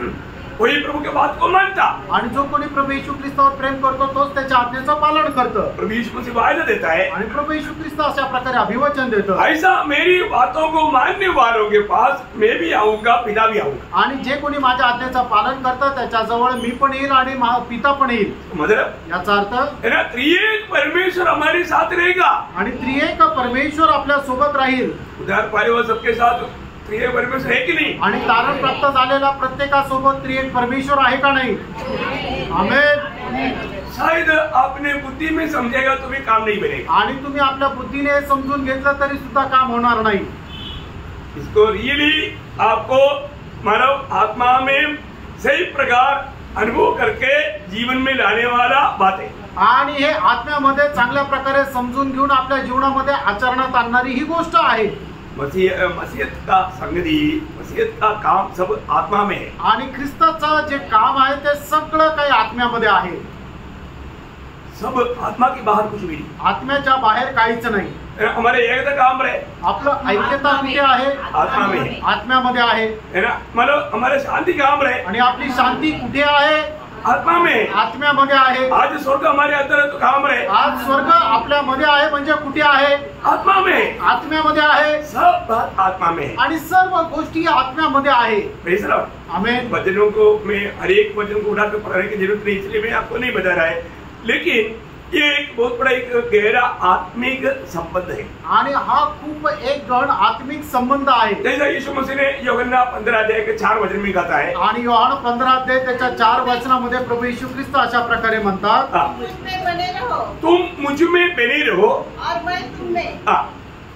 वही प्रभु के बात को मानता, आणि जो कोणी प्रभू येशू ख्रिस्तावर प्रेम करतो तोच त्याच्या आज्ञेचं पालन करतो। प्रभु यीशु मसीह वायदा देता है, आणि प्रभू येशू ख्रिस्त अशा प्रकारे अभिवचन देतो, ऐसा मेरी बातों को मानने वालों के पास मैं भी आऊंगा, पिता भी आऊंगा। आणि जे कोणी माझ्या आज्ञेचं पालन करतं त्याच्याजवळ मी पण येईल आणि पिता पण येईल। मतलब याचा अर्थ है ना, त्रिएक परमेश्वर हमारे साथ रहेगा। आणि त्रिएक परमेश्वर आपल्या सोबत राहील। उद्धार पाने वाले सबके साथ त्रिएक परमेश्वर है कि नहीं? आणि तारण प्राप्त झालेला प्रत्येकासोबत त्रिएक परमेश्वर आहे का नाही? आमेन। शायद आपने बुद्धि में समझेगा तो भी काम नहीं बनेगा, आणि तुम्ही आपल्या बुद्धीने समजून घेतलं तरी सुद्धा काम होणार नाही। इसको रियली आपको मानव आत्मा में सही प्रकार अनुभव करके जीवन में लाने वाला बात है। आणि हे आत्म्यामध्ये चांगल्या प्रकारे समजून घेऊन आपल्या जीवनामध्ये आचरणात आणणारी ही गोष्ट आहे। मसीहत का संगति, मसीहत का काम सब आत्मा में है। आणि ख्रिस्ताचं जे काम आहे ते सगळं काही आत्म्यामध्ये आहे। सब आत्मा के बाहर कुछ भी नहीं, आत्म्याच्या बाहेर काहीच नाही। हमारे एक काम रहे, आपलं ऐक्यता कुठे आहे? आत्मा में है, आत्म्यामध्ये आहे, है ना। मतलब हमारे शांति काम रहे, आणि आपली शांती कुठे आहे? आत्मा में, आत्म्यामध्ये आहे. आज स्वर्ग हमारे अंदर है तो कहाँ पर है? आज स्वर्ग आपल्यामध्ये आहे म्हणजे कुठे आहे? आत्मा में. आत्म्यामध्ये आहे. सब बात आत्मा में है आणि सर्व गोष्टी आत्म्यामध्ये आहे. Praise the Lord. आमेन. वचनों को मैं हर एक वचन को उठाकर पढ़ने की जरूरत नहीं, इसलिए मैं आपको नहीं बता रहा है, लेकिन ये एक बहुत बड़ा एक गहरा आत्मिक संबंध है. आणि हा खूप एक गहन आत्मिक संबंध आहे. जैसा यीशु मसीह ने यूहन्ना 15 अध्याय के 4 वचन में कहा है, आणि योहान 15 अध्याय त्याच्या 4 वचनामध्ये प्रभू येशू ख्रिस्त अशा प्रकारे म्हणतात, मुझ में बने रहो तुम मुझ में बने रहो और मैं तुम में.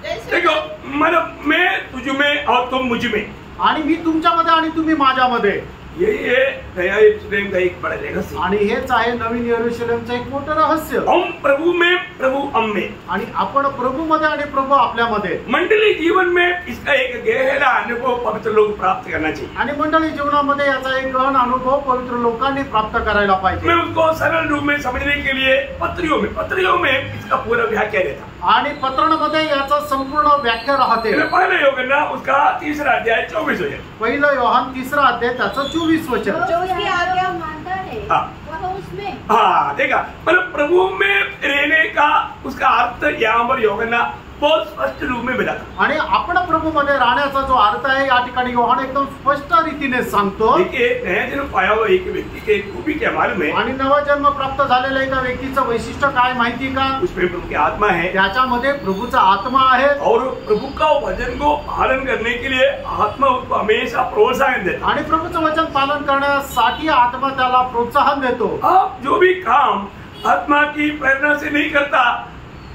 जैसे देखो, मतलब मैं तुझ में और तुम मुझ में. आणि मी तुमच्यामध्ये आणि तुम्ही माझ्यामध्ये. यही है नया यरूशलेम का एक बड़ा रहस्य. आणि हेच आहे नवीन यरूशलेमचं एक मोठं रहस्य. हम प्रभु में, प्रभु हम में. आणि आपण प्रभूमध्ये आणि प्रभू आपल्यामध्ये. मंडली जीवन में इसका एक गहरा अनुभव पवित्र लोग प्राप्त करना चाहिए. आणि मंडळी जीवनामध्ये याचा एक गहन अनुभव पवित्र लोकांनी प्राप्त करायला पाहिजे. मैं उसको सरल रूप में समझने के लिए पत्रियों में इसका पूरा व्याख्या देता. आणि पत्रांमध्ये याचा संपूर्ण व्याख्या राहते. पहले यूहन्ना उसका 3 अध्याय 24 वचन. पहिलं योहान 3 अध्याय त्याचं 24 वचन. जो उसकी आज्ञा मानता है वह उसमें. हाँ, देखा, मतलब प्रभु में रहने का उसका अर्थ यहाँ पर यूहन्ना बहुत स्पष्ट रूप में बताता. आणि आपण प्रभूमध्ये राहण्याचा जो अर्थ आहे या ठिकाणी योहान एकदम स्पष्ट रीतीने सांगतो. देखिए, नया जन्म पाया हुआ एक व्यक्ति के खूबी क्या मालूम है? आणि नवा जन्म प्राप्त झालेल्या एका व्यक्तीचं वैशिष्ट्य काय माहिती का? उसमें प्रभु की आत्मा है, त्याच्यामध्ये प्रभूचा आत्मा आहे. और प्रभु का वचन को पालन करने के लिए आत्मा उसको हमेशा प्रोत्साहन देता. आणि प्रभूचं वचन पालन करण्यासाठी आत्मा त्याला प्रोत्साहन देतो. आप जो भी काम आत्मा की प्रेरणा से नहीं करता,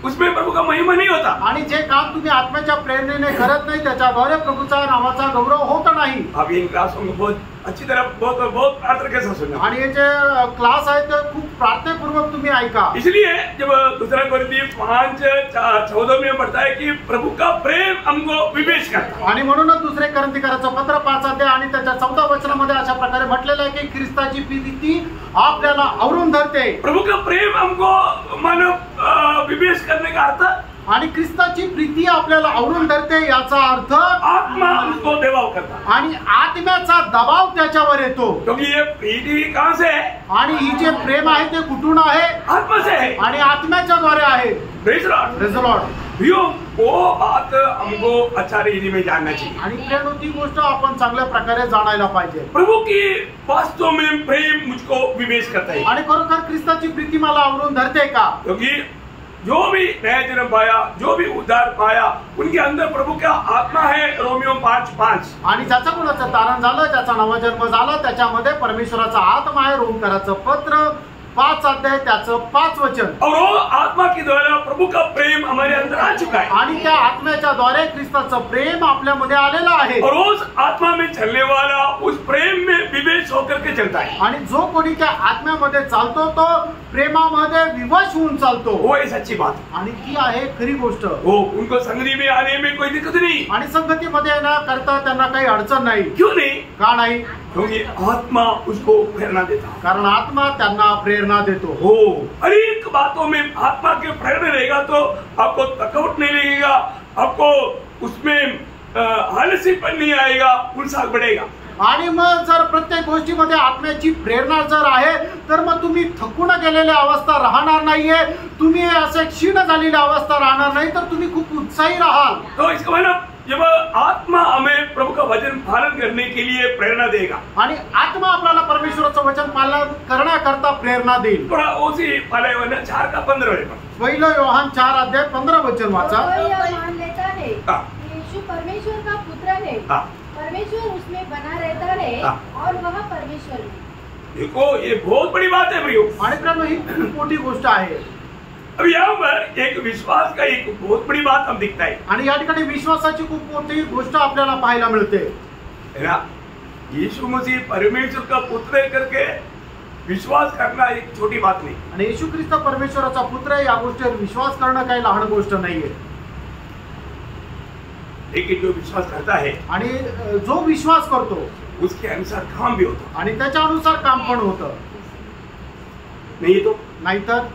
उसमें प्रभु का महिमा नहीं होता. आणि जे काम तुम्ही आत्म्याच्या प्रेरणेने करत नाही त्याच्याद्वारे प्रभूचा नावाचा गौरव होत नाही. आप इन क्लासों को बहुत अच्छी तरह बहुत प्रार्थना के साथ सुनना. आणि हे जे क्लास आहे ते खूप प्रार्थनापूर्वक तुम्ही ऐका. इसलिए जब दूसरा कोरिन्थियों 5:14 में पढ़ता है कि प्रभु का प्रेम हमको विवेश करता. आणि म्हणूनच दुसरे कोरिन्थीकरांचं पत्र 5 अध्याय आणि त्याच्या 14 वचनामध्ये अशा प्रकारे म्हटलेलं आहे की ख्रिस्ताची प्रीती आपल्याला आवरून धरते. प्रभु का प्रेम हमको मानव विवेश करने का अर्थ, आणि ख्रिस्ताची प्रीती आपल्याला आवरून धरते याचा अर्थ आत्मा उसको दबाव करता. आणि आत्म्याचा दबाव त्याच्यावर येतो. क्योंकि ये प्रीति कहाँ से है? आणि ही जे प्रेम आहे ते कुठून आहे? आत्मा से है. आणि आत्म्याच्या द्वारे आहे. Praise Lord. Praise Lord. वो बात हमको अच्छा रीति में जानना चाहिए. आणि प्रेम ती गोष्ट आपण चांगल्या प्रकारे जाणायला पाहिजे. प्रभु की वास्तव में प्रेम मुझको विवेश करता है. आणि खरोखर ख्रिस्ताची प्रीती मला आवरून धरते का? क्योंकि जो भी नया जन्म पाया, जो भी उद्धार पाया, उनके अंदर प्रभु का आत्मा है. रोमियो 5:5. आणि ज्याचा कोणाचं तारण झालं, ज्याचा नवा जन्म झाला, त्याच्यामध्ये परमेश्वराचा आत्मा आहे. रोमकराचं पत्र 5 अध्याय त्याचं 5 वचन. और वो आत्मा के द्वारा प्रभु का प्रेम हमारे अंदर आ चुका है. आणि त्या आत्म्याच्या द्वारे ख्रिस्ताचं प्रेम आपल्यामध्ये आलेलं आहे. और उस आत्मा में चलने वाला उस प्रेम में विवेश होकर के चलता है. आणि जो कोणी त्या आत्म्यामध्ये चालतो तो प्रेमामध्ये विवश होऊन चालतो. वो एक सच्ची बात. आणि ती आहे खरी गोष्ट. वो उनको संगति में आने में कोई दिक्कत नहीं. आणि संगतीमध्ये येण्याकरता त्यांना काही अडचण नाही. क्यों नहीं? का नाही? क्योंकि आत्मा उसको प्रेरणा देता. कारण आत्मा त्यांना प्रेरणा देतो. हो, अनेक बातों में आत्मा के प्रेरणा रहेगा तो आपको थकावट नहीं लगेगा, आपको उसमें आलसीपन नहीं आएगा, उत्साह बढ़ेगा. आणि मग जर प्रत्येक गोष्टीमध्ये आत्म्याची प्रेरणा जर आहे तर मग तुम्ही थकून गेलेली अवस्था राहणार नाहीये. तुम्ही असे क्षीण झालेली अवस्था राहणार नाही, तर तुम्ही खूप उत्साही राहाल. तो इसका मतलब जब आत्मा हमें प्रभु का वचन पालन करने के लिए प्रेरणा देगा, आणि आत्मा आपल्याला परमेश्वराचं वचन पालन करण्याकरता प्रेरणा देईल. थोड़ा उसी पाला 4:15 वचन. पहिलं योहान 4 अध्याय 15 वचन वाचा. कोई यह मान लेता है हाँ. कि यीशु परमेश्वर का पुत्र है, हाँ. परमेश्वर उसमें बना रहता है हाँ. और वह परमेश्वर में. देखो, ये बहुत बड़ी बात है भाइयों. आणि प्रेम ही खूप मोठी गोष्ट आहे. अब यहाँ पर एक विश्वास का एक बहुत बड़ी बात हम दिखता है. आणि या ठिकाणी विश्वासाची खूप मोठी गोष्ट आपल्याला पाहायला मिळते. है ना? यीशु मसीह परमेश्वर का पुत्र है करके विश्वास करना एक छोटी बात नहीं. आणि येशू ख्रिस्त परमेश्वराचा पुत्र आहे या गोष्टीवर विश्वास करणं काही लहान गोष्ट नाहीये. लेकिन जो विश्वास करता है, आणि जो विश्वास करतो उसके अनुसार काम भी होता. आणि त्याच्यानुसार काम पण होतं. नहीं तो नाहीतर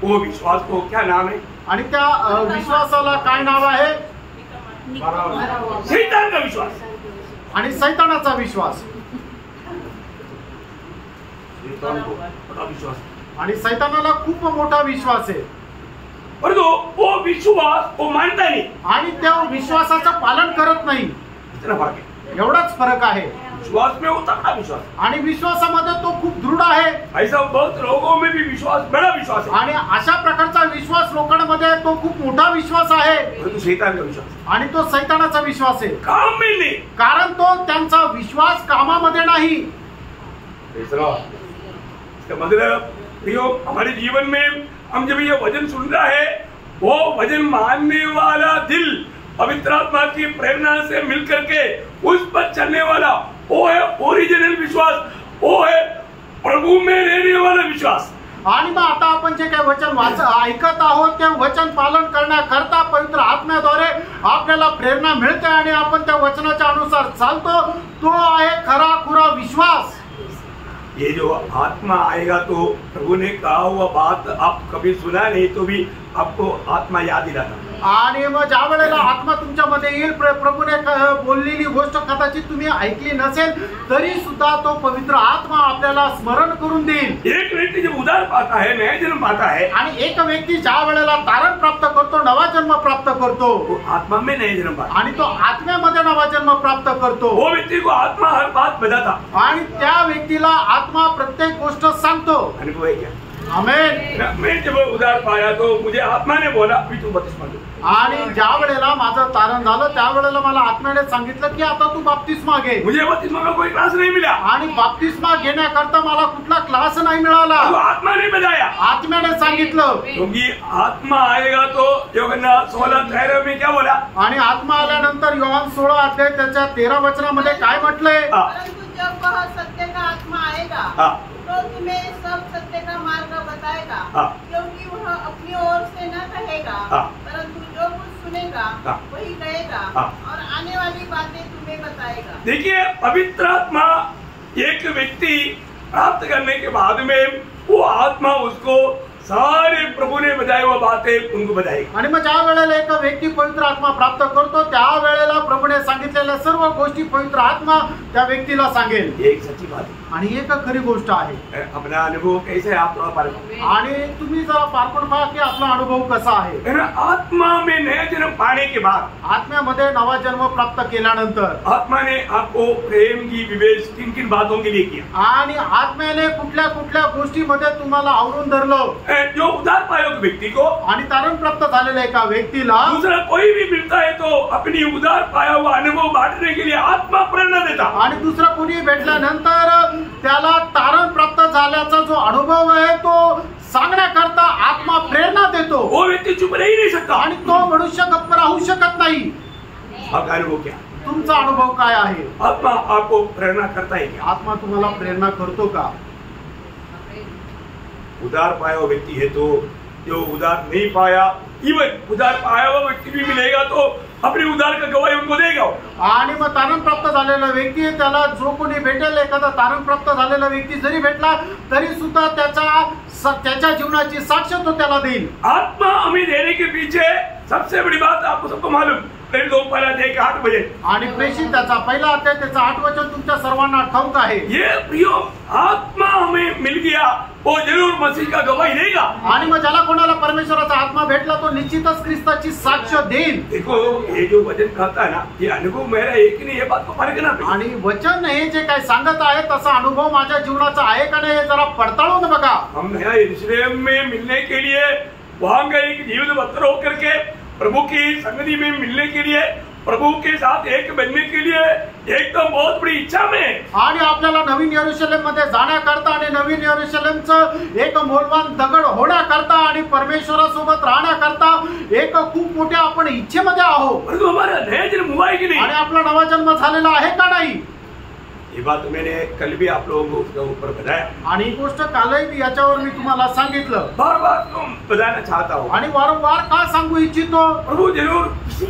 वो विश्वास को क्या नाम है? आणि त्या विश्वासाला काय नाव आहे? शैतान का विश्वास. आणि सैतानाचा विश्वास. शैतान को बड़ा विश्वास है, आणि सैतानाला खूप मोठा विश्वास आहे, परंतु वो विश्वास वो मानता नहीं, आणि त्या विश्वासाचं पालन करत नाही. इतना फर्क है. एवढाच फरक आहे. विश्वास में वो तगड़ा विश्वास है. आणि विश्वासामध्ये तो खूप दृढ आहे. ऐसा बहुत लोगों में भी विश्वास, बड़ा विश्वास है, आणि अशा प्रकारचा विश्वास लोकांमध्ये तो खूप मोठा विश्वास आहे. परंतु शैतान का विश्वास है. आणि तो सैतानाचा विश्वास आहे, काम में नहीं. कारण तो त्यांचा विश्वास कामामध्ये नाही. इसका मतलब प्रियो, हमारे जीवन में हम जब ये वचन सुन रहा है, वो वचन मानने वाला दिल पवित्र आत्मा की प्रेरणा से मिलकर के उस पर चलने वाला, वो है ओरिजिनल विश्वास, वो है प्रभु में रहने वाला विश्वास. आणि मग आता आपण जे काही वचन ऐकत आहोत ते वचन पालन करण्याकरता पवित्र आत्म्याद्वारे आपल्याला प्रेरणा मिळते आणि आपण त्या वचनाच्या अनुसार चालतो. तो आहे खरा खुरा विश्वास. ये जो आत्मा आएगा तो प्रभु ने कहा हुआ बात आप कभी सुना नहीं तो भी आपको आत्मा याद दिलाता. आणि मग ज्या वेळेला आत्मा तुमच्यामध्ये येईल, प्रभूने बोललेली गोष्ट कदाचित तुम्ही ऐकली नसेल तरी सुद्धा तो पवित्र आत्मा आपल्याला स्मरण करून देईल. एक व्यक्ती जब उद्धार पाता है, नया जन्म पाता है, आणि एक व्यक्ती ज्या वेळेला तारण प्राप्त करतो, नवा जन्म प्राप्त करतो, वो आत्मा में नया जन्म पाता. आणि तो आत्म्यामध्ये नवा जन्म प्राप्त करतो. वो व्यक्ति को आत्मा हर बात बताता. आणि त्या व्यक्तीला आत्मा प्रत्येक गोष्ट सांगतो. अनुभव है क्या? आमेन. मैं जब उद्धार पाया तो मुझे आत्मा ने बोला अभी तू बपतिस्मा ले. आणि ज्या वेळेला माझं तारण झालं त्यावेळेला मला आत्म्याने सांगितलं की आता तू बाप्तिस्मा घे. मुझे बपतिस्मा का कोई क्लास नहीं मिला, आणि बाप्तिस्मा घेण्याकरता मला कुठला क्लास नाही मिळाला, तो आत्मा ने बताया. आत्म्याने सांगितलं. क्योंकि आत्मा आएगा तो यूहन्ना 16:13 में क्या बोला? आणि आत्मा आल्यानंतर योहान 16 अध्याय त्याच्या 13 वचनामध्ये काय म्हटलंय? परंतु जब वह सत्य का आत्मा आएगा हाँ. तो तुम्हें सब सत्य का मार्ग बताएगा. हाँ. क्योंकि वह अपनी ओर से न कहेगा, हाँ. परंतु जो कुछ सुनेगा हाँ. वही कहेगा हाँ. और आने वाली बातें तुम्हें बताएगा. देखिए, पवित्र आत्मा एक व्यक्ति प्राप्त करने के बाद में वो आत्मा उसको सारे प्रभु ने बताए हुआ बातें उनको बताएगी. आणि मग ज्या वेळेला एक व्यक्ती पवित्र आत्मा प्राप्त करतो त्या वेळेला प्रभूने सांगितलेल्या सर्व गोष्टी पवित्र आत्मा त्या व्यक्तीला सांगेल. ये एक सच्ची बात है. आणि एक खरी गोष्ट आहे. अपना अनुभव कैसे है आप थोड़ा पारखो. आणि तुम्ही जरा पारखून पहा की आपला अनुभव कसा आहे. है ना? आत्मा में नया जन्म पाने के बाद, आत्म्यामध्ये नवा जन्म प्राप्त केल्यानंतर आत्मा ने आपको प्रेम की विवेच किन किन बातों के लिए किया. आणि आत्म्याने कुठल्या कुठल्या गोष्टीमध्ये तुम्हाला आवरून धरलं. जो उद्धार पाया व्यक्ति को आणि तारण प्राप्त झालेल्या एका व्यक्तीला दूसरा कोई भी मिलता है तो अपनी उद्धार पाया हुआ अनुभव बांटने के लिए आत्मा प्रेरणा देता. आणि दुसरा कोणी भेटल्यानंतर त्याला तारण प्राप्त झाल्याचा जो अनुभव आहे तो सांगण्याकरता आत्मा प्रेरणा देतो. वो व्यक्ति चुप रह ही नहीं सकता. आणि तो मनुष्य गप्प राहू शकत नाही. आपका अनुभव क्या? तुमचा अनुभव काय आहे? आत्मा आपको प्रेरणा करता है क्या? आत्मा तुम्हाला प्रेरणा करतो का? उद्धार पाया हुआ व्यक्ति है तो जो उद्धार नहीं पाया, इवन उद्धार पाया हुआ व्यक्ति भी मिलेगा तो अपने उद्धार का गवाही उनको देगा. आणि मग तारण प्राप्त झालेला व्यक्ती आहे, त्याला जो कोणी भेटेल, एखादा तारण प्राप्त झालेला व्यक्ती जरी भेटला तरी सुद्धा त्याच्या जीवनाची साक्ष तो त्याला देईल. आत्मा हमें देने के पीछे सबसे बड़ी बात आपको सबको मालूम, प्रेरित 2:8 बजे. आणि प्रेषित त्याचा पहिला अध्याय त्याचा 8 वचन तुमच्या सर्वांना ठाऊक आहे. ये प्रियो, आत्मा हमें मिल गया वो जरूर मसीह का गवाही देगा. आणि मग ज्याला कोणाला परमेश्वराचा आत्मा भेटला तो निश्चितच ख्रिस्ताची साक्ष देईल. देखो, ये जो वचन कहता है ना, ये अनुभव मेरा एक नहीं, ये बात को परखना पड़ेगा. आणि वचन हे जे काय सांगत आहे तसा अनुभव माझ्या जीवनाचा आहे का नाही हे जरा पडताळून बघा. हम नया यरूशलेम में मिलने के लिए वहां गए जीवित पत्थर होकर के प्रभु की संगति में मिलने के लिए, प्रभु के साथ एक बनने के लिए एकदम बहुत बड़ी इच्छा में. आणि आपल्याला नवीन यरूशलेम मध्ये जाण्याकरता आणि नवीन यरूशलेमचं एक मौल्यवान दगड होण्याकरता आणि परमेश्वरासोबत राहण्याकरता एक खूप मोठ्या आपण इच्छेमध्ये आहोत. परंतु हमारा नया जन्म हुआ है कि नहीं? आणि आपला नवा जन्म झालेला आहे का नाही? ये बात मैंने कल भी आप लोगों को उसके ऊपर बताया. आणि ही गोष्ट कालही याच्यावर मी तुम्हाला सांगितलं. बार बार बताना चाहता हूँ. आणि वारंवार का सांगू इच्छितो? प्रभु जरूर किसी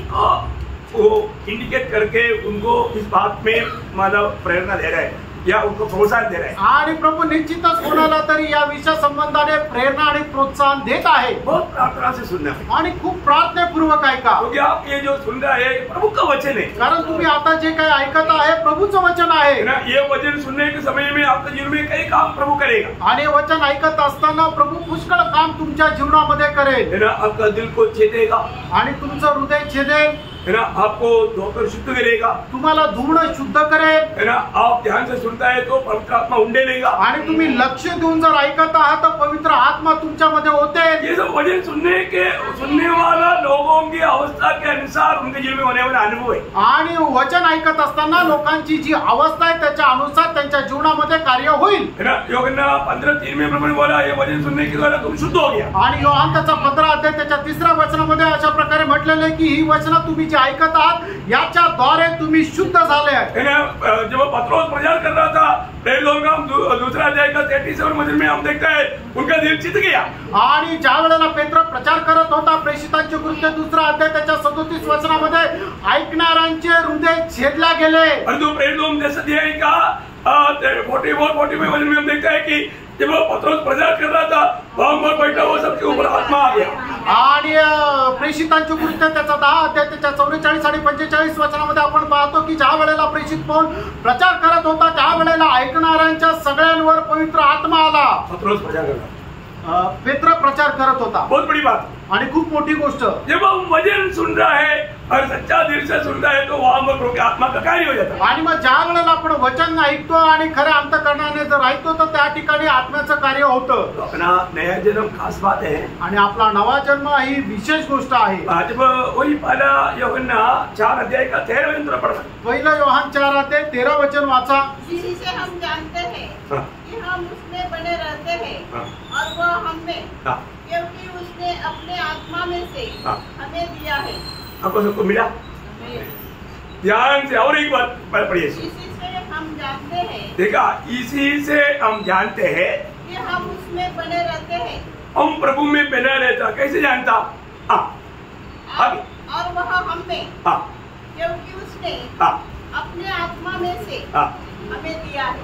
को इंडिकेट करके उनको इस बात में मतलब प्रेरणा दे रहा है. या उनको प्रोत्साहन दे रहे हैं। आणि प्रभू निश्चितच कोणाला तरी या विषय संबंधाने प्रेरणा आणि प्रोत्साहन देत आहे। बहुत प्रार्थना से सुनना है, आणि खूप प्रार्थनापूर्वक ऐका, क्योंकि आप ये जो सुन रहे हैं प्रभु का वचन है। कारण तुम्ही आता जे काही ऐकत आहे प्रभूचं वचन आहे ना, ये वचन सुनने के समय में आपके जीवन में कई काम प्रभु करेगा। आणि वचन ऐकत असताना प्रभु पुष्कळ काम तुमच्या जीवनामध्ये करेल, है ना, आपका दिल को छेदेगा, आणि तुमचं हृदय छेदेल, है ना, आपको धोकर शुद्ध करेगा, तुम्हाला धुवणं शुद्ध करेल, है ना। आप ध्यान से सुनता है तो पवित्र आत्मा उंडे लेगा, आणि तुम्ही लक्ष देऊन जर ऐकत आहात तर पवित्र आत्मा तुमच्यामध्ये होते। ये सब वचन सुनने वाला लोगों की अवस्था के अनुसार उनके जीवन में होने वाला अनुभव है। आणि वचन ऐकत असताना लोकांची जी अवस्था आहे त्याच्या अनुसार त्यांच्या जीवनामध्ये कार्य होईल। है ना, यूहन्ना 15:3 में प्रभु ने बोला ये वचन सुनने के द्वारा तुम शुद्ध हो गया। आणि योहान त्याचा 15 अध्याय त्याच्या 3ऱ्या वचनामध्ये अशा प्रकारे म्हटलेले आहे की ही वचनं तुम्ही जे ऐकत आहात याच्या द्वारे तुम्ही शुद्ध झाले आहे। है ना, जब पत्रोस प्रचार कर रहा था प्रेरितों का दूसरा अध्याय का 37 वचन में हम देखते हैं उनका दिल चित गया। आणि ज्या वेळेला पेत्र प्रचार करत होता प्रेषितांचे कृत्य 2रा अध्याय त्याच्या 37 वचनामध्ये ऐकणाऱ्यांचे हृदय छेदला गेले। और जो प्रेरितों में जैसे दिया का 44-45 वचन में हम देखते हैं कि जब वो पत्रोस प्रचार कर रहा था वहां पर बैठा हुआ सबके ऊपर आत्मा आ गया। आणि प्रेषितांचे कृत्य त्याचा 10 अध्याय त्याच्या 44 आणि 45 वचनामध्ये आपण पाहतो की ज्या वेळेला प्रेषित पाऊल प्रचार करत होता त्या वेळेला ऐकणाऱ्यांच्या सगळ्यांवर पवित्र आत्मा आला। पत्रोस प्रचार कर रहा पेत्र प्रचार करत होता, बहुत बड़ी बात। आणि खूप मोठी गोष्ट। जब हम वचन सुन रहा है और सच्चा दिल से सुन रहा है तो वहां पर प्रभु की आत्मा का कार्य हो जाता है। आणि मग ज्या वेळेला आपण वचन ऐकतो आणि खऱ्या अंतःकरणाने जर ऐकतो तर त्या ठिकाणी आत्म्याचं कार्य होतं। तो अपना नया जन्म खास बात है, आणि आपला नवा जन्म ही विशेष गोष्ट आहे। जब वही पहला यूहन्ना 4 अध्याय का 13 वचन थोड़ा पढ़ा। पहिलं योहान 4 अध्याय 13 वचन वाचा। इसी से हम जानते हैं हाँ। कि हम उसमें बने रहते हैं हाँ। और वह हम में, हाँ। क्योंकि उसने अपने आत्मा में से हाँ। हमें दिया है। आपको सबको मिला? ध्यान से और एक बात पढ़िए। इसी से हम जानते हैं देखा, इसी से हम जानते हैं कि हम उसमें बने रहते हैं हम प्रभु में बना रहता। कैसे जानता? और वह हम में, क्योंकि उसने अपने आत्मा में से हमें दिया है।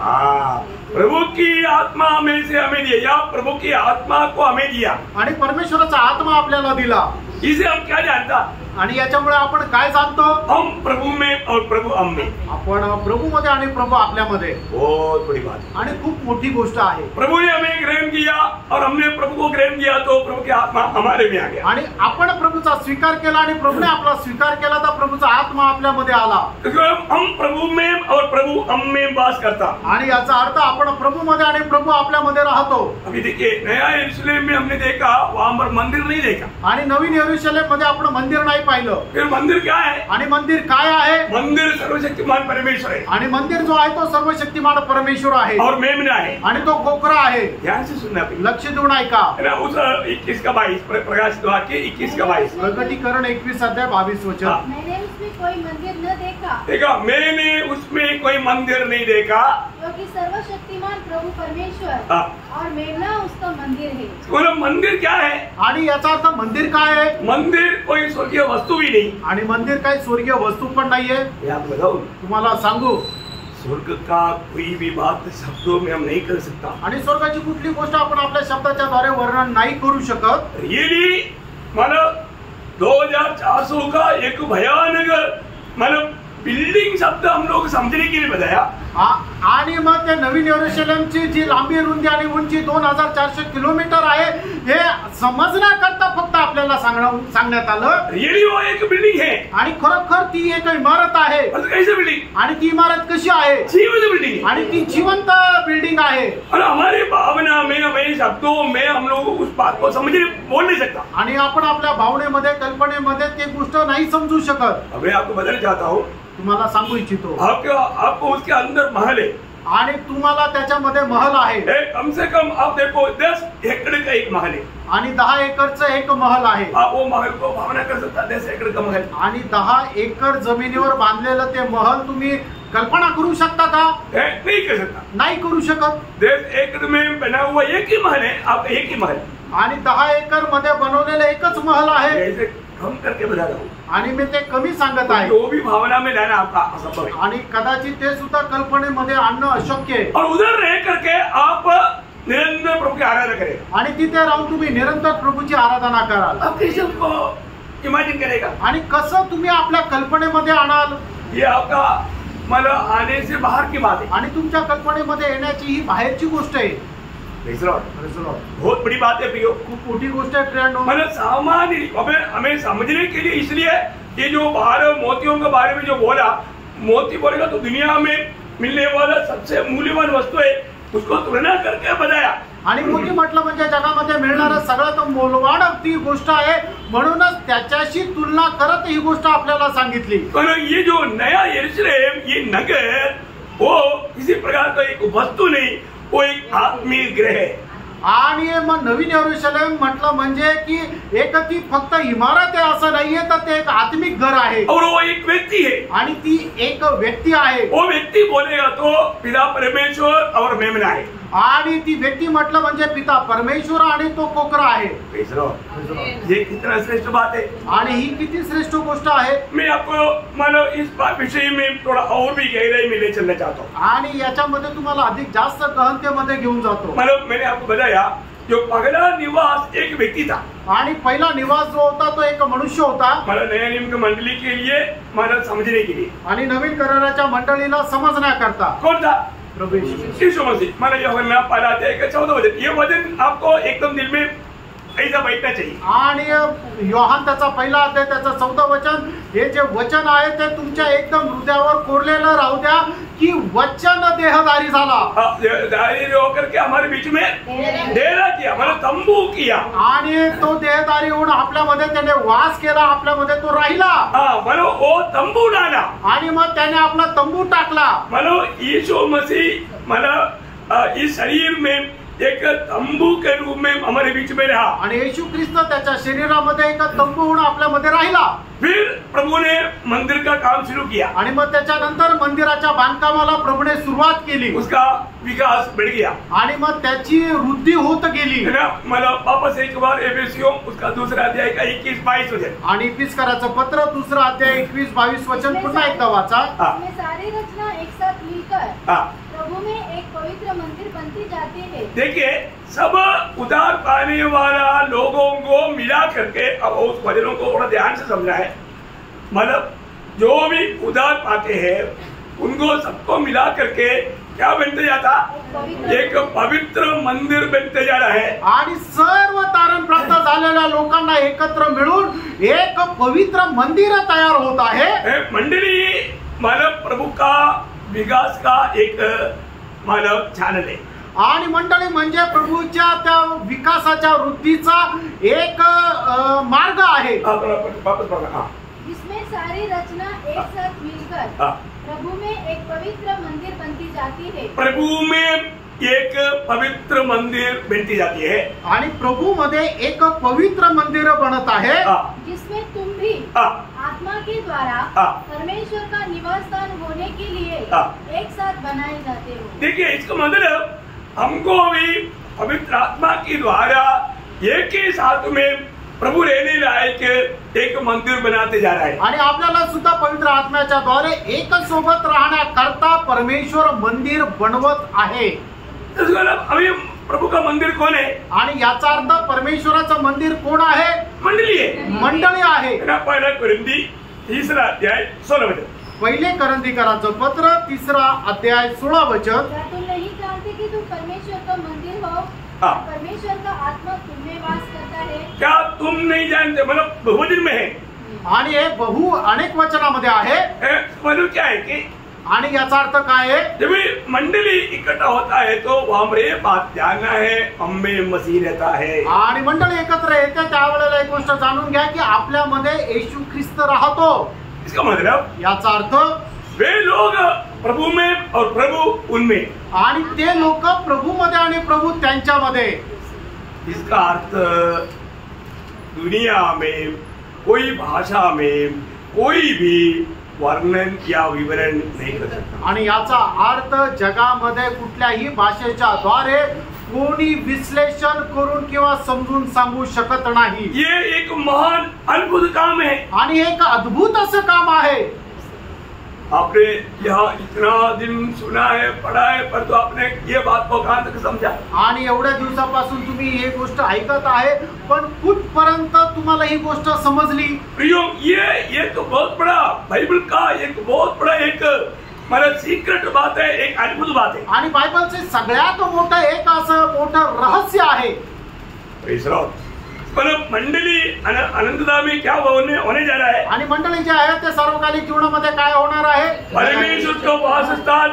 प्रभु की आत्मा में से हमें दिया, या प्रभु की आत्मा को हमें दिया। आणि परमेश्वराचा आत्मा आपल्याला दिला। इसे हम क्या जानता? आणि याच्यामुळे आपण काय जाणतो? हम प्रभु में और प्रभु हम में। आपण प्रभु मध्ये आणि प्रभु आपल्यामध्ये। बहुत बड़ी बात है, आणि खूप मोठी गोष्ट आहे। प्रभु ने हमें ग्रहण किया और हमने प्रभु को ग्रहण किया तो प्रभु की आत्मा हमारे में आ गया। आणि आपण प्रभूचा स्वीकार केला आणि प्रभूने आपला स्वीकार केला तर प्रभूचा आत्मा आपल्यामध्ये आला। हम प्रभु में और प्रभु हम में वास करता। आणि याचा अर्थ आपण प्रभु मध्ये आणि प्रभु आपल्यामध्ये राहतो। अभी देखिए, नया यरूशलेम में हमने देखा वहां पर मंदिर नहीं देखा, आणि नवीन यरूशलेम मध्ये आपण मंदिर नाही पाहिलं। फिर मंदिर क्या है? आणि मंदिर काय आहे? मंदिर सर्वशक्तिमान परमेश्वर है, आणि मंदिर जो आहे तो सर्वशक्तिमान परमेश्वर आहे और मेमना है, आणि तो कोकरा आहे। ध्यान से सुनना, लक्ष देऊन ऐका। उस 21 का 22 प्रकाशित वाक्य 21 का 22 प्रकटीकरण 21 अध्याय 22 वचन। मैंने उसमें कोई मंदिर न देखा, देखा, मैंने उसमें कोई मंदिर नहीं देखा, क्योंकि सर्वशक्तिमान प्रभु परमेश्वर और मेमना उसका मंदिर है। बोलो मंदिर क्या है? आणि याचा अर्थ मंदिर काय आहे? मंदिर कोई स्वर्गीय वस्तु भी नहीं। आणि मंदिर काही स्वर्गीय वस्तू पण नाहीये। मैं आपको बताऊं, तुम्हाला सांगू, स्वर्ग का कोई भी बात शब्दों में हम नहीं कर सकता। आणि स्वर्गाची कुठली गोष्ट आपण आपल्या शब्दाच्या द्वारे वर्णन नाही करू शकत। रियली मानो 2400 का एक भयानक मानो बिल्डिंग शब्द हम लोग समझने के लिए बताया। आणि मग ते नवीन यरूशलेमची जी लांबी रुंदी आणि उंची 2400 किलोमीटर आहे हे समजण्याकरता फक्त आपल्याला सांगण्यात आलं। रियली वो एक बिल्डिंग है, आणि खरोखर ती एक इमारत आहे। कैसे बिल्डिंग? आणि ती इमारत कशी आहे? जीवित बिल्डिंग, आणि ती जिवंत बिल्डिंग आहे। और हमारी भावना में, हमारे शब्दों में हम लोग उस बात को समझ बोल नहीं सकता। आणि आपण आपल्या भावनेमध्ये कल्पनेमध्ये ती गोष्ट नाही समजू शकत। अब मैं आपको बताना चाहता हूँ, तुम्हाला सांगू इच्छितो, आपको उसके अंदर महल है, आणि तुम्हाला त्याच्यामध्ये महल आहे। कम से कम आप देखो 10 एकड़ का एक महल है, आणि 10 एकरचं एक महल आहे। आप वो महल को भावना कर सकता, 10 एकड़ का महल, आणि 10 एकर जमिनीवर बांधलेलं ते महल तुम्ही कल्पना करू शकता का? नहीं कर सकता, नाही करू शकत। 10 एकड़ में बना हुआ एक ही महल है, आप एक ही महल, आणि 10 एकर मध्ये बनवलेलं एकच महल आहे। जैसे कम करके बता रहा हूँ, आणि मी ते कमी सांगत आहे जो भी भावना में लाना आपका असंभव है, आणि कदाचित ते सुद्धा कल्पनेमध्ये आणणं अशक्य आहे. और उधर रह करके आप निरंतर प्रभु की आराधना करेगा. आणि तिथे राहून तुम्ही निरंतर प्रभूची आराधना कराल. आप कैसे उसको इमेजिन करेगा? आणि कसं तुम्ही आपल्या कल्पनेमध्ये आणाल? ये आपका मतलब आने से बाहर की बात है. आणि तुमच्या कल्पनेमध्ये येण्याची ही बाहेरची गोष्ट आहे. Praise the Lord. बहुत बड़ी बात है प्रियो. खूप मोठी गोष्ट आहे प्रियांनो. मतलब सामान्य हमें समझने के लिए, इसलिए ये जो बाहर मोतियों के बारे में जो बोला, मोती बोलेगा तो दुनिया में मिलने वाला सबसे मूल्यवान वस्तु है, उसको तुलना करके बताया. आणि मोठी म्हटलं म्हणजे जगामध्ये मिळणारं सगळ्यात मौल्यवान ती गोष्ट आहे, म्हणूनच त्याच्याशी तुलना करत ही गोष्ट आपल्याला सांगितली. पर ये जो नया यरूशलेम, ये नगर, वो किसी प्रकार का एक वस्तु नहीं, वो एक आत्मीय ग्रह है. आणि मग नवीन यरूशलेम म्हटलं म्हणजे की एक ती फक्त इमारत आहे असं नाहीये, तर ते एक आत्मिक घर आहे. और वो एक व्यक्ति है. आणि ती एक व्यक्ती आहे. वो व्यक्ति बोलेगा तो पिता परमेश्वर और मेमना है. आणि ती व्यक्ती म्हटलं म्हणजे पिता परमेश्वर आणि तो कोकरा आहे. ये कितना श्रेष्ठ बात है. आणि ही किती श्रेष्ठ गोष्ट आहे. मैं आपको मानो इस विषय में थोड़ा और भी गहराई में ले चलना चाहता हूँ. आणि याच्यामध्ये तुम्हाला अधिक जास्त गहनतेमध्ये घेऊन जातो. मतलब मैंने आपको बताया जो पहला निवास एक व्यक्ति था. आणि पहिला निवास जो होता तो एक मनुष्य होता. मतलब नया नियम की मंडली के लिए, मतलब समझने के लिए. आणि नवीन कराराच्या मंडळीला समजण्याकरता कौन था? प्रभू येशू. यीशु मसीह. मतलब यूहन्ना पहला अध्याय का 14 वचन. ये वचन आपको एकदम दिल में ऐसा बैठना चाहिए. आणि योहान त्याचा पहिला अध्याय त्याचं 14 वचन, हे जे वचन आहे ते तुमच्या एकदम हृदयावर कोरलेलं राहू द्या की वचन देहधारी झाला. देहधारी होकर के हमारे बीच में डेरा किया, मतलब तंबू किया. आणि तो देहधारी होऊन आपल्यामध्ये त्याने वास केला, आपल्यामध्ये तो राहिला. मतलब वो तंबू डाला. आणि मग त्याने आपला तंबू टाकला. मतलब यीशु मसीह मतलब इस शरीर में एक तंबू के रूप में हमारे बीच में रहा. आणि येशू ख्रिस्त त्याच्या शरीरामध्ये एक तंबू होऊन आपल्यामध्ये राहिला. फिर प्रभु ने मंदिर का काम शुरू किया. आणि मग त्याच्यानंतर मंदिराच्या बांधकामाला प्रभूने सुरुवात केली. उसका विकास बढ़ गया. आणि मग त्याची वृद्धी होत गेली. मतलब वापस एक बार एफेसियों उसका दूसरा अध्याय का 21-22 वचन. आणि इफिसकराचं पत्र दुसरा अध्याय 21-22 वचन पुन्हा एकदा वाचा. सारी रचना एक साथ मिलकर प्रभु में एक पवित्र मंदिर बनती जाती है. देखिए सब उधार पाने वाला लोगों को मिला करके, अब उस वचनों को थोड़ा ध्यान से समझना है. मतलब जो भी उधार पाते हैं उनको सबको मिला करके क्या बनते जाता? एक पवित्र मंदिर बनते जा रहा है. आणि सर्व तारण प्राप्त झालेल्या लोकांना एकत्र मिळून एक पवित्र मंदिर तयार होत आहे. मंडली मतलब प्रभु का विकास का एक मतलब चॅनल आहे. आणि मंडळी म्हणजे प्रभूच्या त्या विकासाच्या वृद्धीचा एक मार्ग आहे. इसमें सारी रचना एक साथ मिलकर प्रभु में एक पवित्र मंदिर बनती जाती है. प्रभु में एक पवित्र मंदिर बनती जाती है. आणि प्रभू मध्ये एक पवित्र मंदिर बनत आहे. जिसमें तुम भी आत्मा के द्वारा परमेश्वर का निवास स्थान होने के लिए एक साथ बनाए जाते हो. देखिए इसका मतलब हमको भी पवित्र आत्मा के द्वारा एक ही साथ में प्रभु रहने लायक एक मंदिर बनाते जा रहा है. आणि आपल्याला सुद्धा पवित्र आत्म्याच्या द्वारे एक सोबत राहण्याकरता परमेश्वर मंदिर बनवत आहे. अभी प्रभु का मंदिर कौन है? आणि याचा अर्थ परमेश्वराचं मंदिर कोण आहे? मंडली है, मंडळी आहे. पहिला कोरिंथी 3 अध्याय 16 वचन. पहिले करंथीकरांचं पत्र 3 अध्याय 16 वचन. क्या तुम नहीं जानते कि तुम परमेश्वर का मंदिर हो? परमेश्वर का आत्मा तुम में वास करता है. क्या तुम नहीं जानते? मतलब बहुवचन में है. आणि हे बहु अनेक वचनामध्ये आहे. मतलब क्या है कि आणि याचा अर्थ काय आहे? जब मंडली इकट्ठा होता है तो वहाँ पर बात जानना है, हमें मसीह रहता है. आणि मंडळी एकत्र येते त्यावेळेला एक गोष्ट जाणून घ्या की आपल्यामध्ये येशू ख्रिस्त राहतो. इसका मतलब याचा अर्थ वे लोग प्रभु में और प्रभु उनमें. आणि ते लोक प्रभू मध्ये आणि प्रभू त्यांच्यामध्ये. इसका अर्थ दुनिया में कोई भाषा में कोई भी वर्णन या विवरण नहीं कर सकता. आणि याचा अर्थ जगामध्ये कुठल्याही भाषेच्या द्वारे कोणी विश्लेषण करून किंवा समजून सांगू शकत नाही. ये एक महान अद्भुत काम है. आणि एक अद्भुत असं काम आहे. आपने यहाँ इतना दिन सुना है, पढ़ा है, पर तो आपने ये बात को कहाँ तक समझा? आणि एवढ्या दिवसापासून तुम्ही ही गोष्ट ऐकत आहे, पण कुठपर्यंत तुम्हाला ही गोष्ट समजली? प्रियो, ये एक बहुत बड़ा बाइबल का एक बहुत बड़ा एक मतलब सीक्रेट बात है, एक अद्भुत बात है. आणि बायबलचे सगळ्यात मोठं एक असं मोठं रहस्य आहे. मतलब मंडली अनंतता में क्या होने जा रहा है? आणि मंडळी जे आहे ते सार्वकालिक जीवनामध्ये काय होणार आहे? परमेश्वर का वासस्थान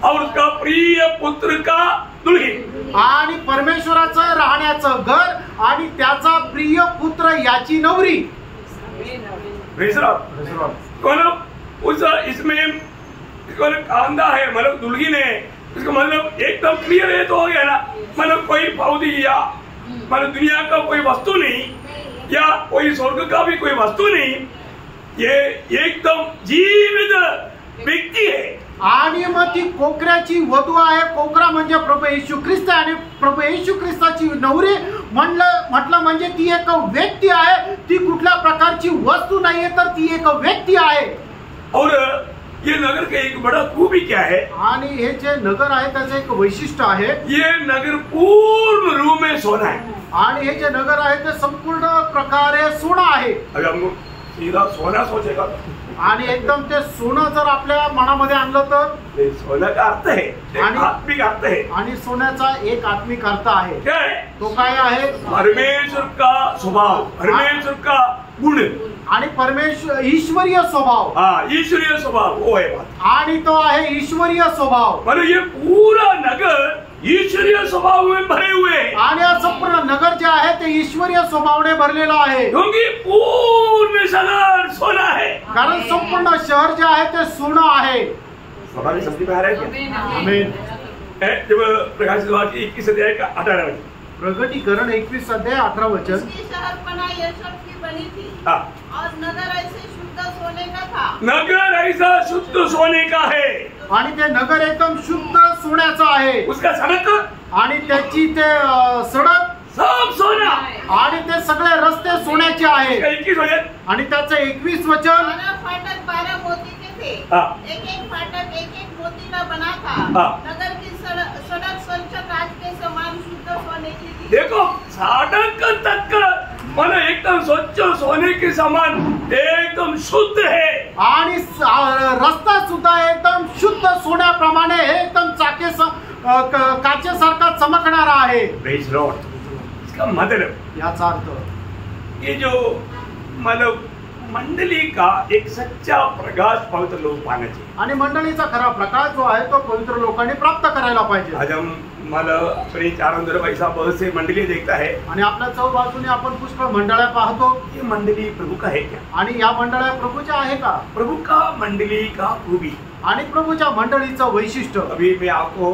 और उसका प्रिय पुत्र का दुल्हन. आणि परमेश्वराचं राहण्याचं घर आणि त्याचा प्रिय पुत्र याची नवरी. मतलब उस इसमें कांदा है, मतलब दुल्हन है, इसका मतलब एकदम क्लियर है तो हो गया ना. मतलब कोई पौधी या मतलब दुनिया का कोई वस्तु नहीं या कोई स्वर्ग का भी कोई वस्तु नहीं, ये एकदम जीवित व्यक्ति है. आणि मग ती कोकऱ्याची वधू आहे. कोकरा म्हणजे प्रभू येशू ख्रिस्त आणि प्रभू येशू ख्रिस्ताची नवरी म्हटलं म्हणजे ती एक व्यक्ती आहे. ती कुठल्या प्रकारची वस्तू नाहीये, तर ती एक व्यक्ती आहे. और ये नगर का एक बड़ा खूबी क्या है? आणि हे जे नगर आहे त्याचं एक वैशिष्ट्य आहे. ये नगर पूर्ण रूप में सोना है. आणि हे जे नगर आहे ते संपूर्ण प्रकारे सोनं आहे. अगर हम सीधा सोना सोचेगा आणि एकदम ते सोनं जर आपल्या मनामध्ये आणलं तर सोना का अर्थ है, आत्मिक अर्थ है. आणि सोन्याचा एक आत्मिक अर्थ आहे. क्या है? तो काय आहे? परमेश्वर का स्वभाव, परमेश्वर का गुण आणि परमेश्वर ईश्वरीय स्वभाव. हाँ, ईश्वरीय स्वभाव वो है बात. आणि तो आहे ईश्वरीय स्वभाव. मतलब ये पूरा नगर ईश्वरीय स्वभाव में भरे हुए हैं. आणि हा संपूर्ण नगर जे आहे ते ईश्वरीय स्वभावाने भरलेलं आहे. क्योंकि पूर्ण शहर सोना है. कारण संपूर्ण शहर जे आहे ते सोनं आहे. हमारी समझ में आ रहा है क्या? आमीन. जब प्रकाशित वाक्य 21 अध्याय का 18 वचन, प्रकटीकरण 21 अध्याय 18 वचन. उसकी शहरपनाह यशब की बनी थी हाँ, और नगर ऐसे शुद्ध सोने का था. नगर ऐसा शुद्ध सोने का है. आणि ते नगर एकदम शुद्ध सोन्याचं आहे. उसका सड़क आणि त्याची ते सडक सब सोना. आणि ते सगळे रस्ते सोन्याचे आहे. 21 वचन. आणि त्याचं 21 वचन. 12 फाटक 12 मोती के थे. हाँ. एक एक फाटक एक एक मोती का बना था. हाँ. नगर की सड़क स्वच्छ कांच के समान शुद्ध सोने की थी. देखो, सड़क तक मन एकदम स्वच्छ सोने के समान एकदम शुद्ध है. आणि रस्ता सुद्धा एकदम शुद्ध सोन्याप्रमाणे एकदम काचेसारखा चमकणारा आहे. Praise Lord. इसका मतलब याचा अर्थ ये जो मतलब मंडली का एक सच्चा प्रकाश पवित्र लोग पाना चाहिए. आणि मंडळीचा खरा प्रकाश जो आहे तो पवित्र लोकांनी प्राप्त करायला पाहिजे. आज हम मतलब अपनी चारों तरफ ऐसा बहुत से मंडली देखता है. आणि आपल्या चौबाजूने आपण पुष्कळ मंडळ्या पाहतो. ये मंडली प्रभु का है क्या? आणि या मंडळ्या प्रभूच्या आहे का? प्रभु का मंडली का खूबी. आणि प्रभूच्या मंडळीचं वैशिष्ट्य. अभी मैं आपको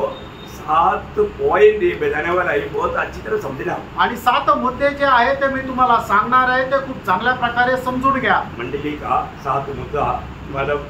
7 पॉइंट बताने वाला है, बहुत अच्छी तरह समझना. आणि 7 मुद्दे जे आहे ते मी तुम्हाला सांगणार आहे, ते खूप चांगल्या प्रकारे समजून घ्या. मंडली का 7 मुद्दा मतलब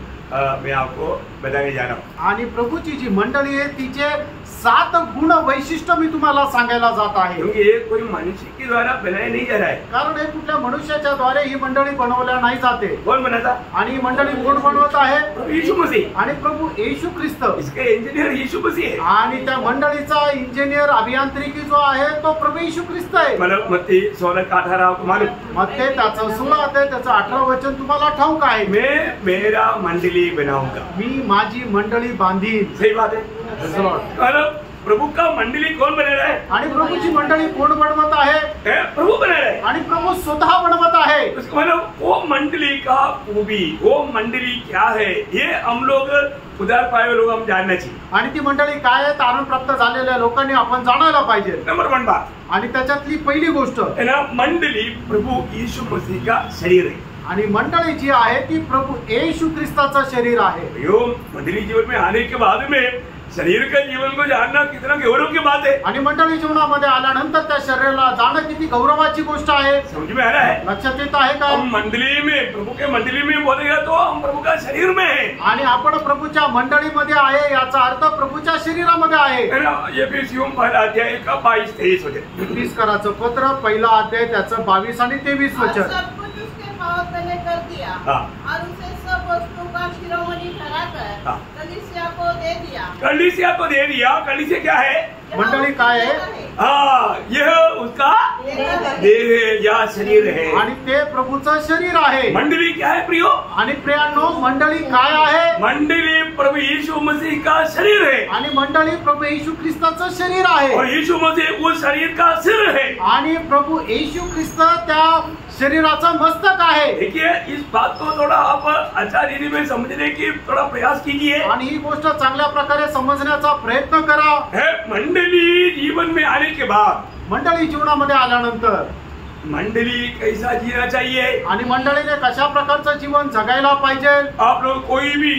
मैं आपको बताने जा रहा हूँ. आणि प्रभूची जी मंडळी आहे तिचे 7 गुण वैशिष्ट्य मी तुम्हाला सांगायला जात आहे. क्योंकि ये कोई मनुष्य के द्वारा बनाया नहीं जा रहा है. कारण हे कुठल्या मनुष्याच्या द्वारे ही मंडळी बनवल्या नाही जाते. कौन बनाता? आणि ही मंडळी कोण बनवत आहे? प्रभु यीशु मसीह. आणि प्रभु येशू ख्रिस्त. इसके इंजीनियर यीशु मसीह है. आणि त्या मंडळीचा इंजिनियर अभियांत्रिकी जो आहे तो प्रभू येशू ख्रिस्त आहे. मतलब मत्ती 16 का 18 आपको मालूम. मध्ये त्याचं 16 अध्याय त्याचं 18 वचन तुम्हाला ठाऊक आहे. मैं मेरा मंडली बनाऊंगा. मी माझी मंडळी बांधीन. सही बात है. मतलब प्रभु का मंडली कौन बना रहा है? आणि प्रभूची मंडळी कोण बनवत आहे? प्रभु बना रहा है. आणि प्रभू स्वतः बनवत आहे. उसका मतलब वो मंडली का खूबी, वो मंडली क्या है, ये हम लोग उधार पाए हुए लोग हम जानना चाहिए. आणि ती मंडळी काय आहे? तारण प्राप्त झालेल्या लोकांनी आपण जाणायला पाहिजे. नंबर 1 बात आणि त्याच्यातली पहिली गोष्ट है ना, मंडली प्रभु यीशु मसीह का शरीर है. आणि मंडळी जी आहे ती प्रभु येशू ख्रिस्ताचं शरीर आहे. यो मंडली जीवन में आने के बाद में शरीर के जीवन को जानना कितना गौरव की बात है। आणि मंडळी जीवनामध्ये आल्यानंतर त्या शरीराला जाणं किती गौरवाची गोष्ट आहे। समझ में आ रहा है? लक्षात येत आहे का? हम मंडली में, प्रभु के मंडली में बोलेगा तो हम प्रभु का शरीर में है। आणि आपण प्रभूच्या मंडळीमध्ये आहे याचा अर्थ प्रभूच्या शरीरामध्ये आहे। एफिसियों पहला अध्याय का 22-23 वचन। एफिसकराचं पत्र पहिला अध्याय त्याचं 22 आणि 23 और वचन। सब कुछ उसके पाँव तले कर दिया हाँ। और उसे सब वस्तुओं का शिरोमणि ठहराकर हाँ। कलीसिया को दे दिया। कलीसिया को दे दिया। कलीसिया क्या है? मंडळी काय आहे? हाँ, यह उसका देह या शरीर है। आणि ते प्रभूचं शरीर आहे। मंडली क्या है प्रियो? आणि प्रियांनो मंडळी काय आहे? मंडली प्रभु यीशु मसीह का शरीर है आणि मंडळी प्रभू येशू ख्रिस्ताचं शरीर आहे। और यीशु मसीह उस शरीर का सिर है। आणि प्रभू येशू ख्रिस्त त्या शरीराचा मस्तक आहे। देखिए, इस बात को थोड़ा आप अच्छा रीति में समझने की थोड़ा प्रयास कीजिए। आणि ही गोष्ट चांगल्या प्रकारे समजण्याचा प्रयत्न करा। है मंडली जीवन में आने के बाद मंडळी जीवनामध्ये आल्यानंतर मंडली कैसा जीना चाहिए? आणि मंडळीने कशा प्रकारचं जीवन जगायला पाहिजे? आप लोग कोई भी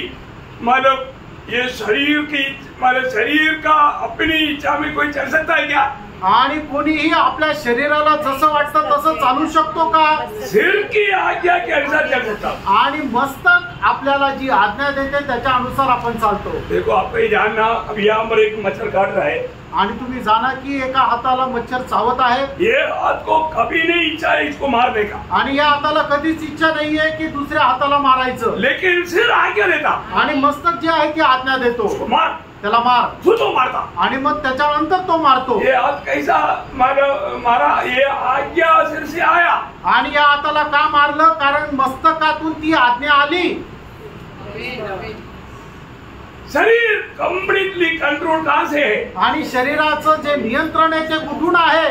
मतलब ये शरीर का अपनी इच्छा में कोई चल सकता है क्या? आणि कोणीही आपल्या शरीराला जसं वाटतं तसं चालू शकतो का? सिर की आज्ञा के अनुसार चल सकता। आणि मस्तक आपल्याला जी आज्ञा देते त्याच्या अनुसार आपण चालतो। देखो, आपको ये जानना, अब यहाँ पर एक मच्छर काट रहा है। आणि तुम्ही जाणा की एका हाताला मच्छर चावत आहे। ये हाथ को कभी नहीं इच्छा है इसको मारने का, आणि या हाताला कधीच इच्छा नाहीये की दुसऱ्या हाताला मारायचं। लेकिन सिर आज्ञा देता, आणि मस्तक जे आहे ती आज्ञा देतो, मार, त्याला मार, तो मारता। आणि मग त्याच्यानंतर तो मारतो। ये हाथ कैसा मारा? ये आज्ञा सिर से आया। आणि या हाताला का मारलं? कारण मस्तकातून ती आज्ञा आली। शरीर कंप्लीटली कंट्रोल कहाँ से है? आणि शरीराचं जे नियंत्रण आहे ते कुठून आहे?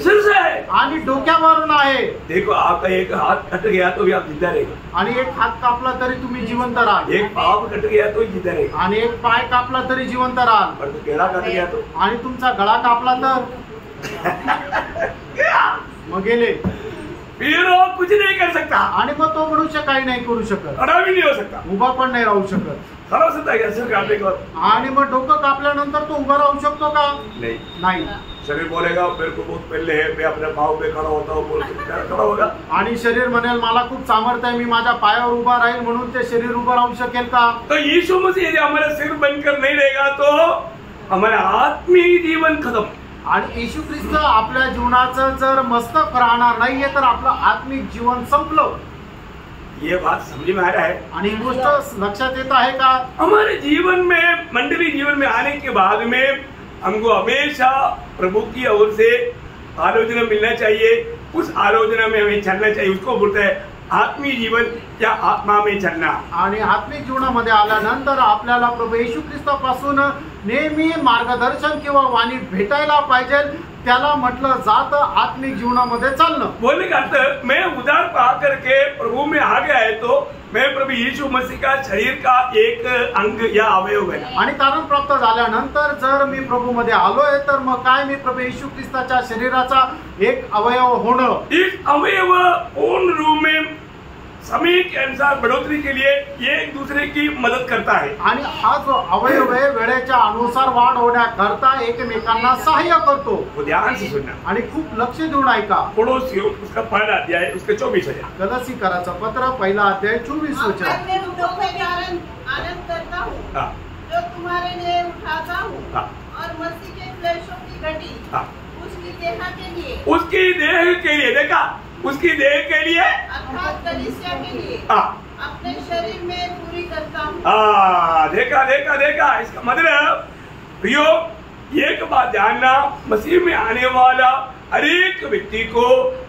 सिर से है। आणि डोक्यावरून आहे। देखो, आपका एक हाथ कट गया तो भी आप जिंदा रहेगा। आणि एक हात कापला तरी तुम्ही जिवंत राहाल। एक पाँव कट गया तो जिंदा रहेगा। आणि एक पाय कापला तरी जिवंत राहाल। और तो गला कट गया तो आणि तुमचा गळा कापला तर मग गेले। फिर वो कुछ नहीं कर सकता। आणि मग तो मनुष्य काही नाही करू शकत, खड़ा भी नहीं हो सकता। उभा पण नाही राहू शकत। खड़ा हो सकता है क्या सिर काटने के बाद? आणि मग डोकं कापल्यानंतर तो उभा राहू शकतो का? नहीं। नाही। शरीर बोलेगा मेरे को बहुत पहले है, मैं अपने पाँव पे खड़ा होता हूँ, बोल के खड़ा होगा। आणि शरीर म्हणेल मला खूप सामर्थ्य आहे, मी माझ्या पायावर उभा राहील, म्हणून ते शरीर उभं राहू शकेल का? तो यीशु मसीह यदि हमारा सिर बनकर नहीं रहेगा तो हमारा आत्मिक जीवन खत्म। आणि येशू ख्रिस्त आपल्या जीवनाचं जर मस्तक राहणार नाहीये तर आपलं आत्मिक जीवन संपलं। ये बात समझ में आ रहा है? आणि ही गोष्ट लक्षात येत आहे का? हमारे जीवन में, मंडली जीवन में आने के बाद में हमको हमेशा प्रभु की ओर से आलोचना मिलना चाहिए। उस आलोचना में हमें चलना चाहिए। उसको बोलते हैं आत्मिक जीवन या आत्मा में चलना। आणि आत्मिक जीवनामध्ये आल्यानंतर आपल्याला प्रभू येशू ख्रिस्तापासून नेहमी मार्गदर्शन किंवा वाणी भेटायला पाहिजे। त्याला म्हटलं जातं आत्मिक जीवनामध्ये चालणं। बोलने का अर्थ, मैं उधार पा करके प्रभु में आ गया है तो मैं प्रभु यीशु मसीह का शरीर का एक अंग या अवयव है। आणि तारण प्राप्त झाल्यानंतर जर मी प्रभूमध्ये आलोय तर मग काय मी प्रभू येशू ख्रिस्ताच्या शरीराचा एक अवयव होणं। इस अवयव पूर्ण रूप में समय के अनुसार बढ़ोतरी के लिए ये एक दूसरे की मदद करता है। आणि हा जो अवयव आहे वेळेच्या अनुसार वाढ होण्याकरता एकमेकांना सहाय्य करतो। वो ध्यान से सुनना आणि खूप लक्ष देऊन ऐका। पड़ोसियों उसका पहला अध्याय उसके 24 है। गलसीकराचं पत्र पहिला अध्याय 24 अब वचन। मैं दुखों के कारण आनंद करता हूँ हाँ, जो तुम्हारे लिए उठाता हूँ हाँ। और मसीह के क्लेशों की घटी हाँ। उसकी देह के लिए, उसकी देह के लिए, देखा, उसकी देह के लिए, अर्थात कलीसिया के लिए हाँ, अपने शरीर में पूरी करता हूँ। हाँ, देखा देखा देखा। इसका मतलब प्रियो, एक बात जानना, मसीह में आने वाला हर एक व्यक्ति को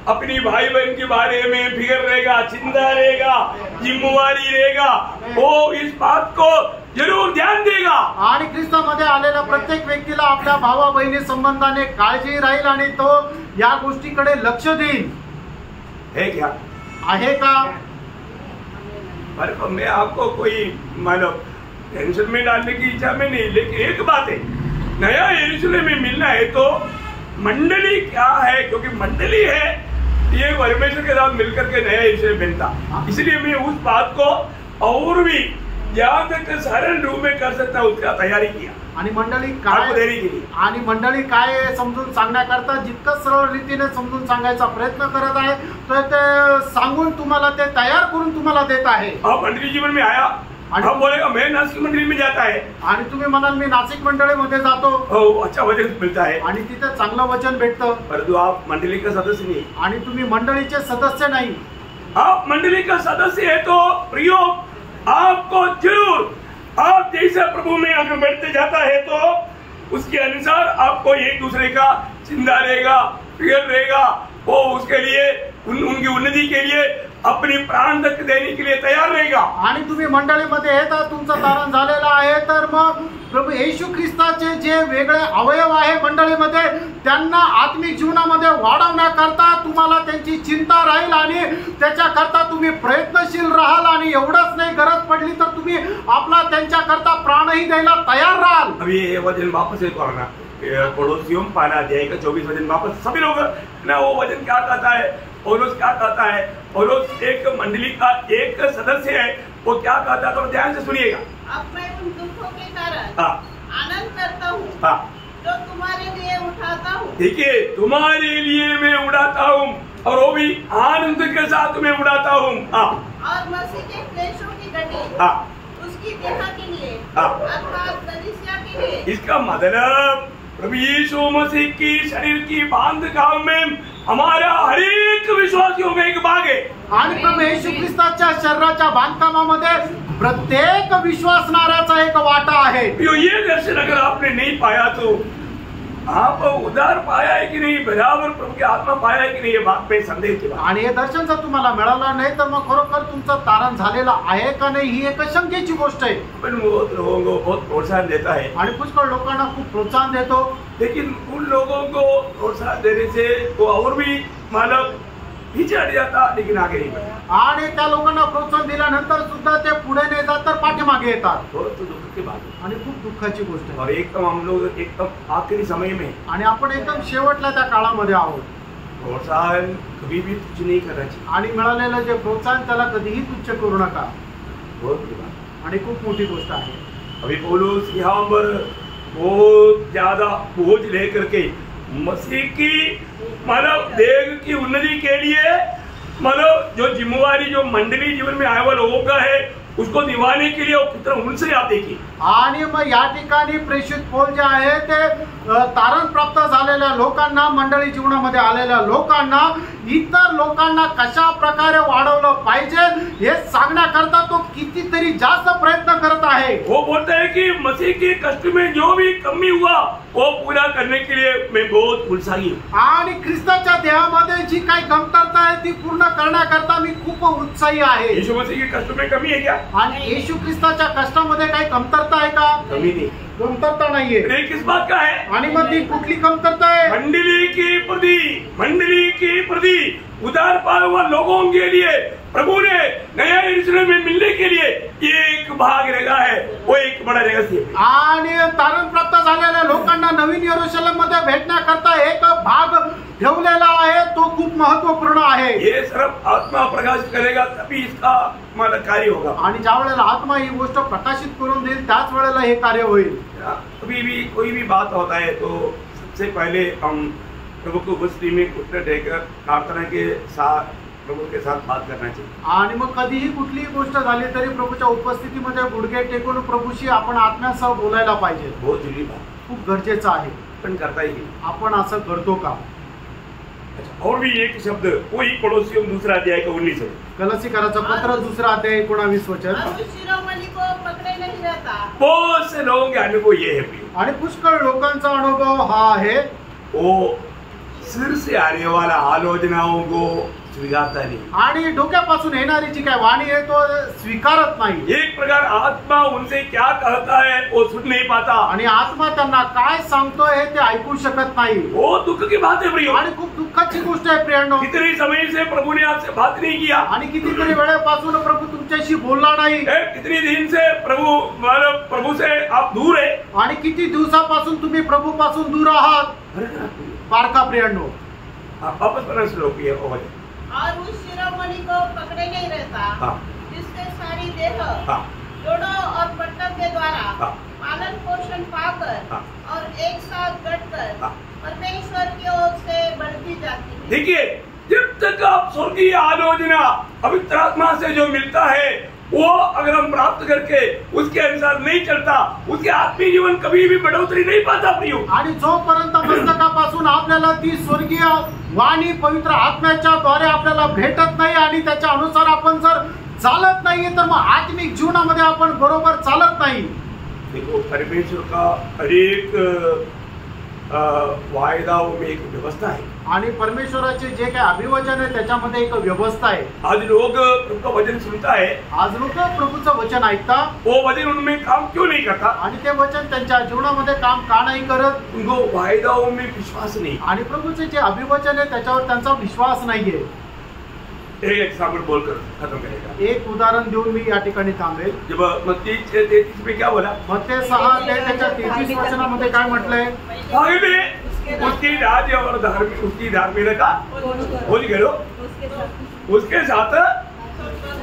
अपनी भाई बहन के बारे में फिक्र रहेगा, चिंता रहेगा, जिम्मेवारी रहेगा। वो इस बात को जरूर ध्यान देगा। आणि ख्रिस्तामध्ये आलेल्या प्रत्येक व्यक्तीला आपल्या भावा बहिणी संबंधाने काळजी राहील आणि तो या गोष्टीकडे लक्ष देईल। है क्या? आहे का? पर मैं आपको कोई मतलब टेंशन में डालने की इच्छा में नहीं, लेकिन एक बात है, नया यरूशलेम में मिलना है तो मंडली क्या है, क्योंकि मंडली है ये परमेश्वर के साथ मिलकर के नया यरूशलेम मिलता। इसलिए मैं उस बात को और भी जहाँ तक सरल रूप में कर सकता उसका तैयारी किया आणि मंडळी आपको काय देने के लिए। आणि मंडळी काय समजून सांगण्याकरता जितकं सरळ रीतीने समजून सांगायचा प्रयत्न करत आहे तर ते सांगून तुम्हाला ते तयार करून तुम्हाला देत आहे। आप मंडली जीवन में आया, आणि- हम बोलेगा मैं नासिक मंडली में जाता है, आणि तुम्ही म्हणाल मी नाशिक मंडळीमध्ये जातो अच्छा वचन मिलता है, आणि तिथे चांगलं वचन भेटतं, परंतु आप मंडली का सदस्य नहीं, आणि तुम्ही मंडळीचे सदस्य नाही। आप मंडली का सदस्य है तो प्रियो आपको जरूर, आप जैसे प्रभु में अगर बढ़ते जाता है तो उसके अनुसार आपको एक दूसरे का चिंता रहेगा, फिक्र रहेगा, वो उसके लिए उनकी उन्नति के लिए अपनी प्राण तक देने के लिए तैयार रहेगा। आणि तुम्ही मंडळीमध्ये येता, तुमचं तारण झालेलं आहे तर मग प्रभू येशू ख्रिस्ताचे जे वेगळे अवयव आहे मंडळीमध्ये त्यांना आत्मिक जीवनामध्ये वाढवण्याकरता तुम्हाला त्यांची चिंता राहील आणि त्याच्याकरता तुम्ही प्रयत्नशील राहाल, आणि एवढंच नाही गरज पडली तर तुम्ही आपला त्यांच्याकरता प्राणही द्यायला तयार राहाल। अभी ये वचन वापस एक और ना पड़ोसियों पाना अध्याय का 24 वचन वापस सभी लोग ना वो वचन क्या कहता है, पौलुस क्या कहता है, पौलुस एक मंडली का एक सदस्य है, वो क्या कहता है तो ध्यान से सुनिएगा। अब मैं उन दुखों के कारण हाँ आनंद करता हूँ हाँ जो तुम्हारे लिए उठाता हूँ। देखिए, तुम्हारे लिए मैं उड़ाता हूँ और वो भी आनंद के साथ मैं उड़ाता हूँ। हाँ और मसीह के क्लेशों की घटी हाँ उसकी देह के लिए हाँ। अर्थात कलीसिया के लिए इसका मतलब प्रभु यीशु मसीह की शरीर की बांधकाम में हमारा हर एक विश्वासियों का एक भाग है। आणि प्रभू येशू ख्रिस्ताच्या शरीराच्या बांधकामामध्ये प्रत्येक विश्वासणाऱ्याचा एक वाटा आहे। ये दर्शन अगर आपने नहीं पाया तो आप उदार पाया है कि नहीं, बराबर प्रभु की आत्मा पाया है कि नहीं, ये बात में संदेह की बात। आणि हे दर्शन जर तुम्हाला मिळालं नाही तर मग खरोखर तुमचं तारण झालेलं आहे का नाही ही एक शंकेची गोष्ट आहे। पण बहुत लोगों को बहुत प्रोत्साहन देता है, आणि पुष्कळ लोकांना खूप प्रोत्साहन देतो, लेकिन उन लोगों को प्रोत्साहन देने से वो और भी मानव पीछे हट जाता, लेकिन आगे नहीं बढ़ता। आणि त्या लोकांना प्रोत्साहन दिल्यानंतर सुद्धा ते पुढे नाही जात तर पाठीमागे येतात, बहुत दुख की बात है। आणि खूप दुःखाची गोष्ट आहे। और एकदम हम लोग एकदम आखिरी समय में आणि आपण एकदम शेवटल्या त्या काळामध्ये आहोत, प्रोत्साहन कभी भी तुच्छ नहीं करना चाहिए, आणि मिळालेलं जे प्रोत्साहन त्याला कधीही तुच्छ करू नका, बहुत बड़ी बात। आणि खूप मोठी गोष्ट आहे। अभी पौलुस यहाँ पर बहुत ज्यादा बोझ लेकर के मसीह की मतलब देह की उन्नति के लिए मतलब जो जिम्मेवारी जो मंडली जीवन में आए वाले लोगों का है उसको निभाने के लिए वो कितना उनसे आप देखिए। आणि मग या ठिकाणी प्रेषित पौल जे आहे ते तारण प्राप्त झालेल्या लोकांना, मंडळी जीवनामध्ये आलेल्या लोकांना, इतर लोकांना कशा प्रकारे वाढवलं पाहिजे हे सांगण्याकरता तो कितीतरी जास्त प्रयत्न करत आहे। वो बोलता है कि मसीह के कष्ट में जो भी कमी हुआ वो पूरा करने के लिए मैं बहुत उत्साही हूँ, आणि ख्रिस्ताच्या देहामध्ये जी काही कमतरता आहे ती पूर्ण करण्याकरता मी खूप उत्साही आहे। यीशु मसीह के कष्ट में कमी है क्या? आणि येशू ख्रिस्ताच्या कष्टामध्ये काही कमतरता आहे का? कमी नहीं। कमतरता नाहीये। ये किस बात का है? आणि मग ती कुठली कमतरता आहे? मंडली की प्रति उदार पाए हुए लोगों के लिए प्रभु ने नया यरूशलेम में मिलने के लिए एक भाग रखा है, वो एक बड़ा रहस्य है। आणि तारण प्राप्त झालेल्या लोकांना नवीन यरूशलेम मध्ये भेटण्याकरता एक भाग ठेवलेला आहे, तो खूप महत्वपूर्ण आहे। ये सिर्फ आत्मा प्रकाशित करेगा तभी इसका हमारा कार्य होगा। आणि ज्या वेळेला आत्मा ही गोष्ट प्रकाशित करून देईल त्याच वेळेला हे कार्य होईल। कभी भी कोई भी बात होता है तो सबसे पहले हम प्रभु को उपस्थिति में घुटने टेकर प्रार्थना के साथ प्रभु के साथ बात करना चाहिए। आणि मग कधीही कुठलीही गोष्ट झाली तरी प्रभूच्या उपस्थितीमध्ये गुडघे टेकून प्रभूशी आपण आत्म्यासह बोलायला पाहिजे। बहुत जरूरी बात, खूप गरजेचं आहे। पण करता ही नहीं। आपण असं करतो का? अच्छा, और भी एक शब्द वही पड़ोसियों दूसरा अध्याय का 19 है। कलसीकराचं पत्र दुसरा अध्याय 19 वचन। और उस शिरोमणि को पकड़े नहीं रहता। बहुत से लोगों के अनुभव ये है प्रिय, आणि पुष्कळ लोकांचा अनुभव हा आहे, वो सिर से आने वाला आलोचनाओं को स्वीकारता नहीं। आणि डोक्यापासून येणारी जी काय वाणी आहे तो स्वीकारत नाही। एक प्रकार आत्मा उनसे क्या कहता है वो सुन नहीं पाता, आणि आत्मा त्यांना काय सांगतोय हे ते ऐकू शकत नाही। वो दुख की बात है प्रियो। आणि खूप दुःखाची गोष्ट आहे प्रियांनो। कितने समय से प्रभु ने आपसे बात नहीं किया, आणि कितीतरी वेळेपासून प्रभू तुमच्याशी बोलला नाही। कितने दिन से प्रभु से आप दूर है। आणि किती दिवसापासून तुम्ही प्रभूपासून दूर आहात। बारका प्रियांनो, वापस बना श्लोक ये हो जाए। और उस शिरोमणि को पकड़े नहीं रहता, हाँ। जिसके सारी देह हाँ। जोड़ों और पट्टों के द्वारा हाँ। पालन पोषण पाकर हाँ। और एक साथ गढ़कर हाँ। परमेश्वर की ओर से बढ़ती जाती है। देखिए, जब तक आप स्वर्गीय आलोचना पवित्र आत्मा से जो मिलता है वो अगर हम प्राप्त करके उसके अनुसार नहीं चलता, उसके आत्मीय जीवन कभी भी बढ़ोतरी नहीं पाता प्रियो। आणि जोपर्यंत मस्तकापासून आपल्याला ती स्वर्गीय वाणी पवित्र आत्म्याच्या द्वारे आपल्याला भेटत नाही आणि त्याच्या अनुसार आपण जर चालत नाही तर मग आत्मिक जीवनामध्ये आपण बरोबर चालत नाही। देखो, परमेश्वर का अनेक वायदाओं में एक व्यवस्था है आणि परमेश्वराचे जे काही अभिवचन आहे त्याच्यामध्ये एक व्यवस्था आहे। आज लोग प्रभु का वचन सुनता है, आज लोक प्रभूचं वचन ऐकतात वो वचन उनमें काम क्यों नहीं करता? आणि ते वचन त्यांच्या जीवनामध्ये काम का नाही करत? उनको वायदाओं में विश्वास नहीं। आणि प्रभूचे जे अभिवचन आहे त्याच्यावर त्यांचा विश्वास नाहीये। एक एग्जाम्पल बोलकर खत्म करेगा। एक उदाहरण देऊन मी या ठिकाणी थांबेल। जब मत्ती 6:33 में क्या बोला? मत्ती 6:33 वचनामध्ये काय म्हटलंय? पहले उसकी राज्य और धार्मिक उसकी धार्मिकता भूल गए हो, उसके साथ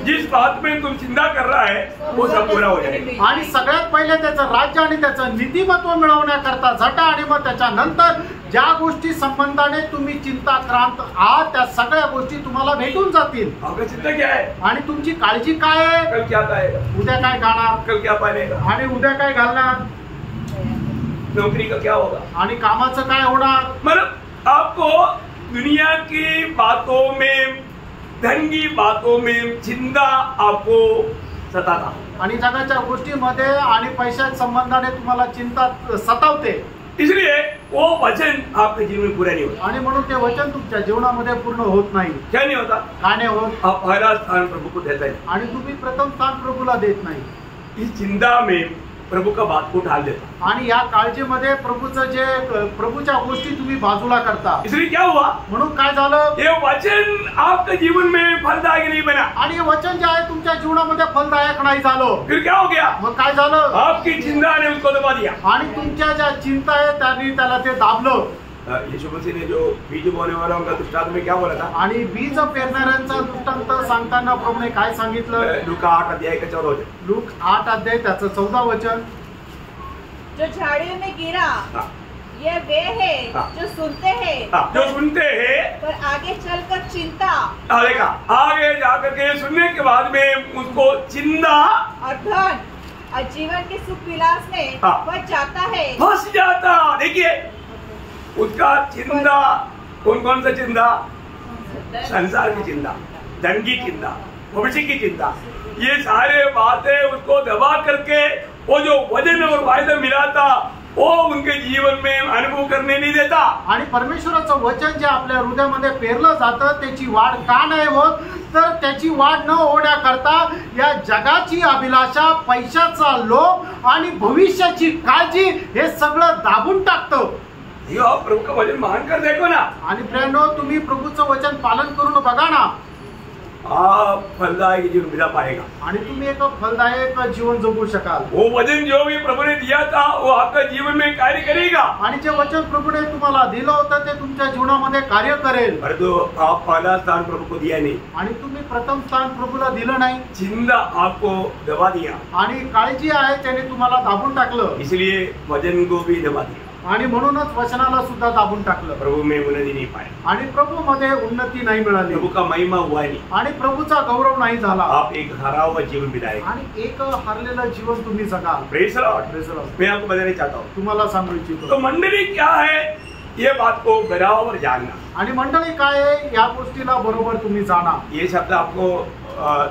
जिस बात में तुम चिंता कर रहा है वो सब पूरा हो जाएगा। आणि सगळ्यात पहिले त्याचं राज्य आणि त्याचं नीतिमत्व मिळवण्याकरता झटा आणि मग त्याच्यानंतर ज्या गोष्टी संबंधाने तुम्ही चिंताक्रांत आहात त्या सगळ्या गोष्टी तुम्हाला भेटून जातील। आपका चिंता क्या है? आणि तुमची काळजी काय आहे? कल क्या खाएगा, उद्या काय खाणार, कल क्या पालेगा, आणि उद्या काय घालणार, नौकरी का क्या होगा, आणि कामाचं काय होणार। मतलब आपको दुनिया की बातों में, धन की बातों में चिंता आपको सताता। आणि जगाच्या गोष्टीमध्ये आणि पैशाच्या संबंधाने तुम्हाला चिंता सतावते। इसलिए वो वचन आपके जीवन में पूरा नहीं होता। आणि म्हणून ते वचन तुमच्या जीवनामध्ये पूर्ण होत नाही। क्या नहीं होता? का नाही होत? आप पहला स्थान प्रभु को देते हैं, आणि तुम्ही प्रथम स्थान प्रभूला देत नाही। इस चिंता में प्रभु का बात को टाल देता। आणि या काळजीमध्ये प्रभूचं जे प्रभूच्या गोष्टी तुम्ही बाजूला करता। इसलिए क्या हुआ? म्हणून काय झालं? ये वचन आपके जीवन में फलदायक नहीं बना। आणि हे वचन जे आहे तुमच्या जीवनामध्ये फलदायक नाही झालं। फिर क्या हो गया? मग काय झालं? आपकी चिंता ने उसको दबा दिया। आणि तुमच्या ज्या चिंता आहे त्यांनी त्याला ते दाबलं। यीशु मसीह ने जो बीज बोने वालों का दृष्टांत में क्या बोला था? आणि बीज पेरणाऱ्यांचा दृष्टांत सांगताना प्रभूने काय सांगितलं? लूका 8 अध्याय का 14 वचन। लूक 8 अध्याय त्याचं 14 वचन। जो झाड़ियों में गिरा हाँ। ये वे है हाँ। जो सुनते हैं जो सुनते हैं पर आगे चलकर चिंता देखा, आगे जाकर के सुनने के बाद में उसको चिंता और धन और जीवन के सुख विलास में हाँ। बच जाता है। फंस जाता। देखिए, उसका चिंता कौन कौन सा चिंता? संसार की चिंता, धन की चिंता, भविष्य की चिंता, ये सारे बातें उसको दबा करके वो जो वचन और वायदा मिला था वो उनके जीवन में अनुभव करने नहीं देता। आणि परमेश्वराचं वचन जे आपल्या हृदयामध्ये पेरलं जातं त्याची वाढ का नाही होत? तर त्याची वाढ न होण्याकरता या जगाची अभिलाषा, पैशाचा लोभ आणि भविष्याची काळजी हे सगळं दाबून टाकतं। यो प्रभु का वचन मान कर देखो ना। आणि प्रियांनो, तुम्ही प्रभूचं वचन पालन करून बघा ना, आप फलदायक जीवन बिता पाएगा। आणि तुम्ही एक फलदायक जीवन जगू शकाल। वो वचन जो भी प्रभु ने दिया था वो आपका जीवन में कार्य करेगा। आणि जे वचन प्रभूने तुम्हाला दिलं होतं ते तुमच्या जीवनामध्ये कार्य करेल। परंतु आप पहला स्थान प्रभु को दिया नहीं, आणि तुम्ही प्रथम स्थान प्रभूला दिलं नाही, चिंता आपको दबा दिया, आणि काळजी आहे त्याने तुम्हाला दाबून टाकलं, इसलिए वचन को भी दबा दिया। आणि म्हणूनच वचनाला सुद्धा दाबून टाकलं, प्रभु में उन्नति नहीं पाए, आणि प्रभूमध्ये उन्नती नाही मिळाली, प्रभु का महिमा हुआ नहीं, आणि प्रभूचा गौरव नाही झाला, आप एक हरा हुआ जीवन बिताएगा। आणि एक हरलेलं जीवन तुम्ही जगाल। Praise the Lord. Praise the Lord. मैं आपको बताना चाहता हूँ, तुम्हाला सांगू इच्छितो। तो मंडली क्या है ये बात को बराबर जानना। आणि मंडळी काय आहे या गोष्टीला बरोबर तुम्ही जाणा। ये शब्द आपको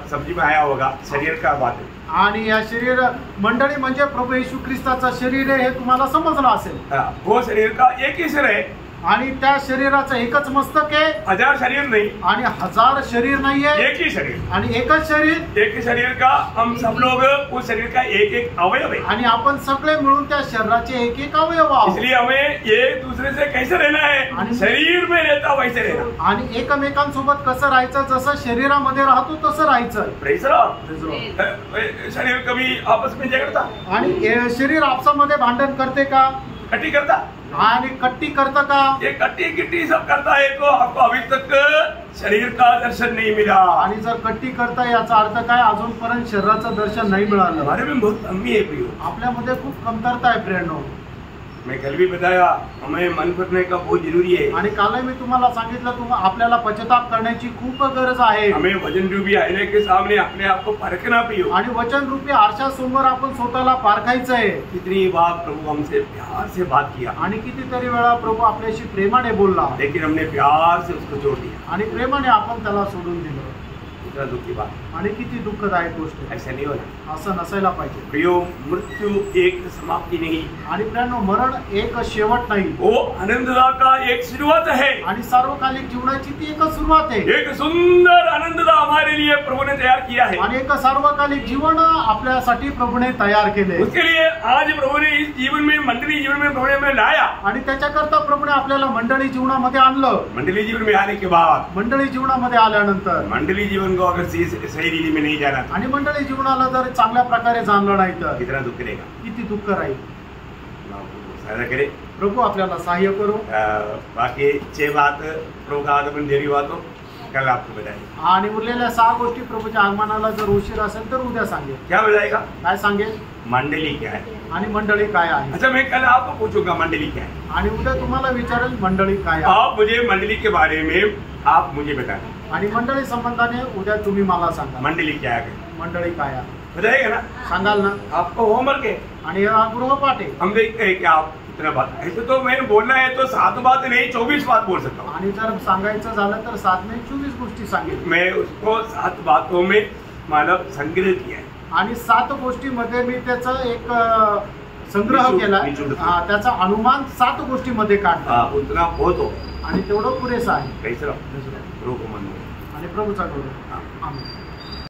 समझ में आया होगा, शरीर का बात है। आणि या शरीर मंडळी म्हणजे प्रभू येशू ख्रिस्ताचं शरीर आहे हे तुम्हाला समजलं असेल। वो शरीर का एक ही सिर है, आणि त्या शरीराचं एकच मस्तक आहे, 1000 शरीर नहीं, आणि 1000 शरीर नाहीये, एक ही शरीर, आणि एकच शरीर, एक ही शरीर का हम सब लोग उस शरीर का एक एक अवयव है। आणि आपण सगळे मिळून त्या शरीराचे एक एक अवयव आहोत। इसलिए हमें एक दूसरे से कैसे रहना है, शरीर में रहता वैसे रहना, आणि एकमेकांसोबत कसं राहायचं, जसं शरीरामध्ये राहतो तसं राहायचं। Praise the Lord. शरीर कभी आपस में झगड़ता, आणि शरीर आपसामध्ये भांडण करते का? कटी करता, आणि कट्टी करतं का? ये कट्टी किट्टी सब करता है तो आपको अभी तक शरीर का दर्शन नहीं मिला। आणि जर कट्टी करता याचा अर्थ काय? अजूनपर्यंत शरीराचं दर्शन नाही मिळालं। हमारे में बहुत कमी है प्रियो, आपल्यामध्ये खूप कमतरता आहे प्रियांनो। मैं कल भी बताया हमें मन भरने का बहुत जरूरी है। आणि काल मी तुम्हाला सांगितलं आपल्याला पश्चाताप करण्याची खूप गरज आहे। हमें वचन रूपी आईने के सामने अपने आप को परखना प्रियो, आणि वचन रूपी आरशासमोर आपण स्वतःला पारखायचं आहे। कितनी बार प्रभु हमसे प्यार से बात किया आणि कितीतरी वेळा प्रभू आपल्याशी प्रेमाने बोलला, लेकिन हमने प्यार से उसको छोड़ दिया। आणि प्रेमाने आपण त्याला सोडून दिलं। इतना दुख की बात, आणि किती दुःखदायक गोष्ट आहे। ऐसा नहीं होना। असं नसायला पाहिजे प्रियो, मृत्यु एक समाप्ति नहीं, आणि प्रियांनो मरण एक शेवट नाही, वो आनंददा का एक शुरुआत है। आणि सार्वकालिक जीवनाची ती एक सुरुवात आहे। एक सुंदर आनंददा हमारे लिए प्रभु ने तैयार किया है। आणि एक सार्वकालिक जीवन आपल्यासाठी प्रभूने तयार केले। उसके लिए आज प्रभु ने इस जीवन में, मंडली जीवन में प्रभु ने हमें लाया। आणि त्याच्याकरता प्रभूने आपल्याला मंडळी जीवनामध्ये आणलं। मंडली जीवन में आने के बाद, मंडळी जीवनामध्ये आल्यानंतर, मंडली जीवन को अगर सही रीति में नहीं जाना आणि मंडळी जीवनाला जर चांगल्या प्रकारे जाणलं नाही तर कितना दुख करेगा। किती दुःख राहील। सहायता करे प्रभू आपल्याला सहाय्य करो। बाकी 6 बात प्रभु का आगमन देरी हुआ तो कल आपको बताएंगे। आणि उरलेल्या 6 गोष्टी प्रभूच्या आगमनाला जर उशीर असेल तर उद्या सांगेल। क्या बताएगा? काय सांगेल? मंडली क्या है। आणि मंडळी काय आहे। अच्छा, मैं कल आपको पूछूंगा मंडली क्या है, आणि उद्या तुम्हाला विचारेल मंडळी काय आहे। आप मुझे मंडली के बारे में आप मुझे बताएं। आणि मंडळी संबंधाने उद्या तुम्ही मला सांगा मंडली क्या है, मंडळी काय आहे, बताएगा ना? सांगाल ना? आपको होमवर्क है, आणि हा गृहपाठ आहे। हम देखते हैं कि आप इतना बात, ऐसे तो मैंने बोलना है तो 7 बात नहीं 24 बात बोल सकता हूँ। आणि जर सांगायचं झालं तर 7 नाही 24 गोष्टी सांगेल। मैं उसको 7 बातों में मतलब संग्रह किया है। आणि 7 गोष्टीमध्ये मी त्याचा एक संग्रह केला। त्याचा अनुमान 7 गोष्टीमध्ये काढला। उतना बहुत हो, आणि तेवढं पुरेसं आहे। कैसे रहो, प्रभु को मन में। आणि प्रभूचा गौरव। आमेन।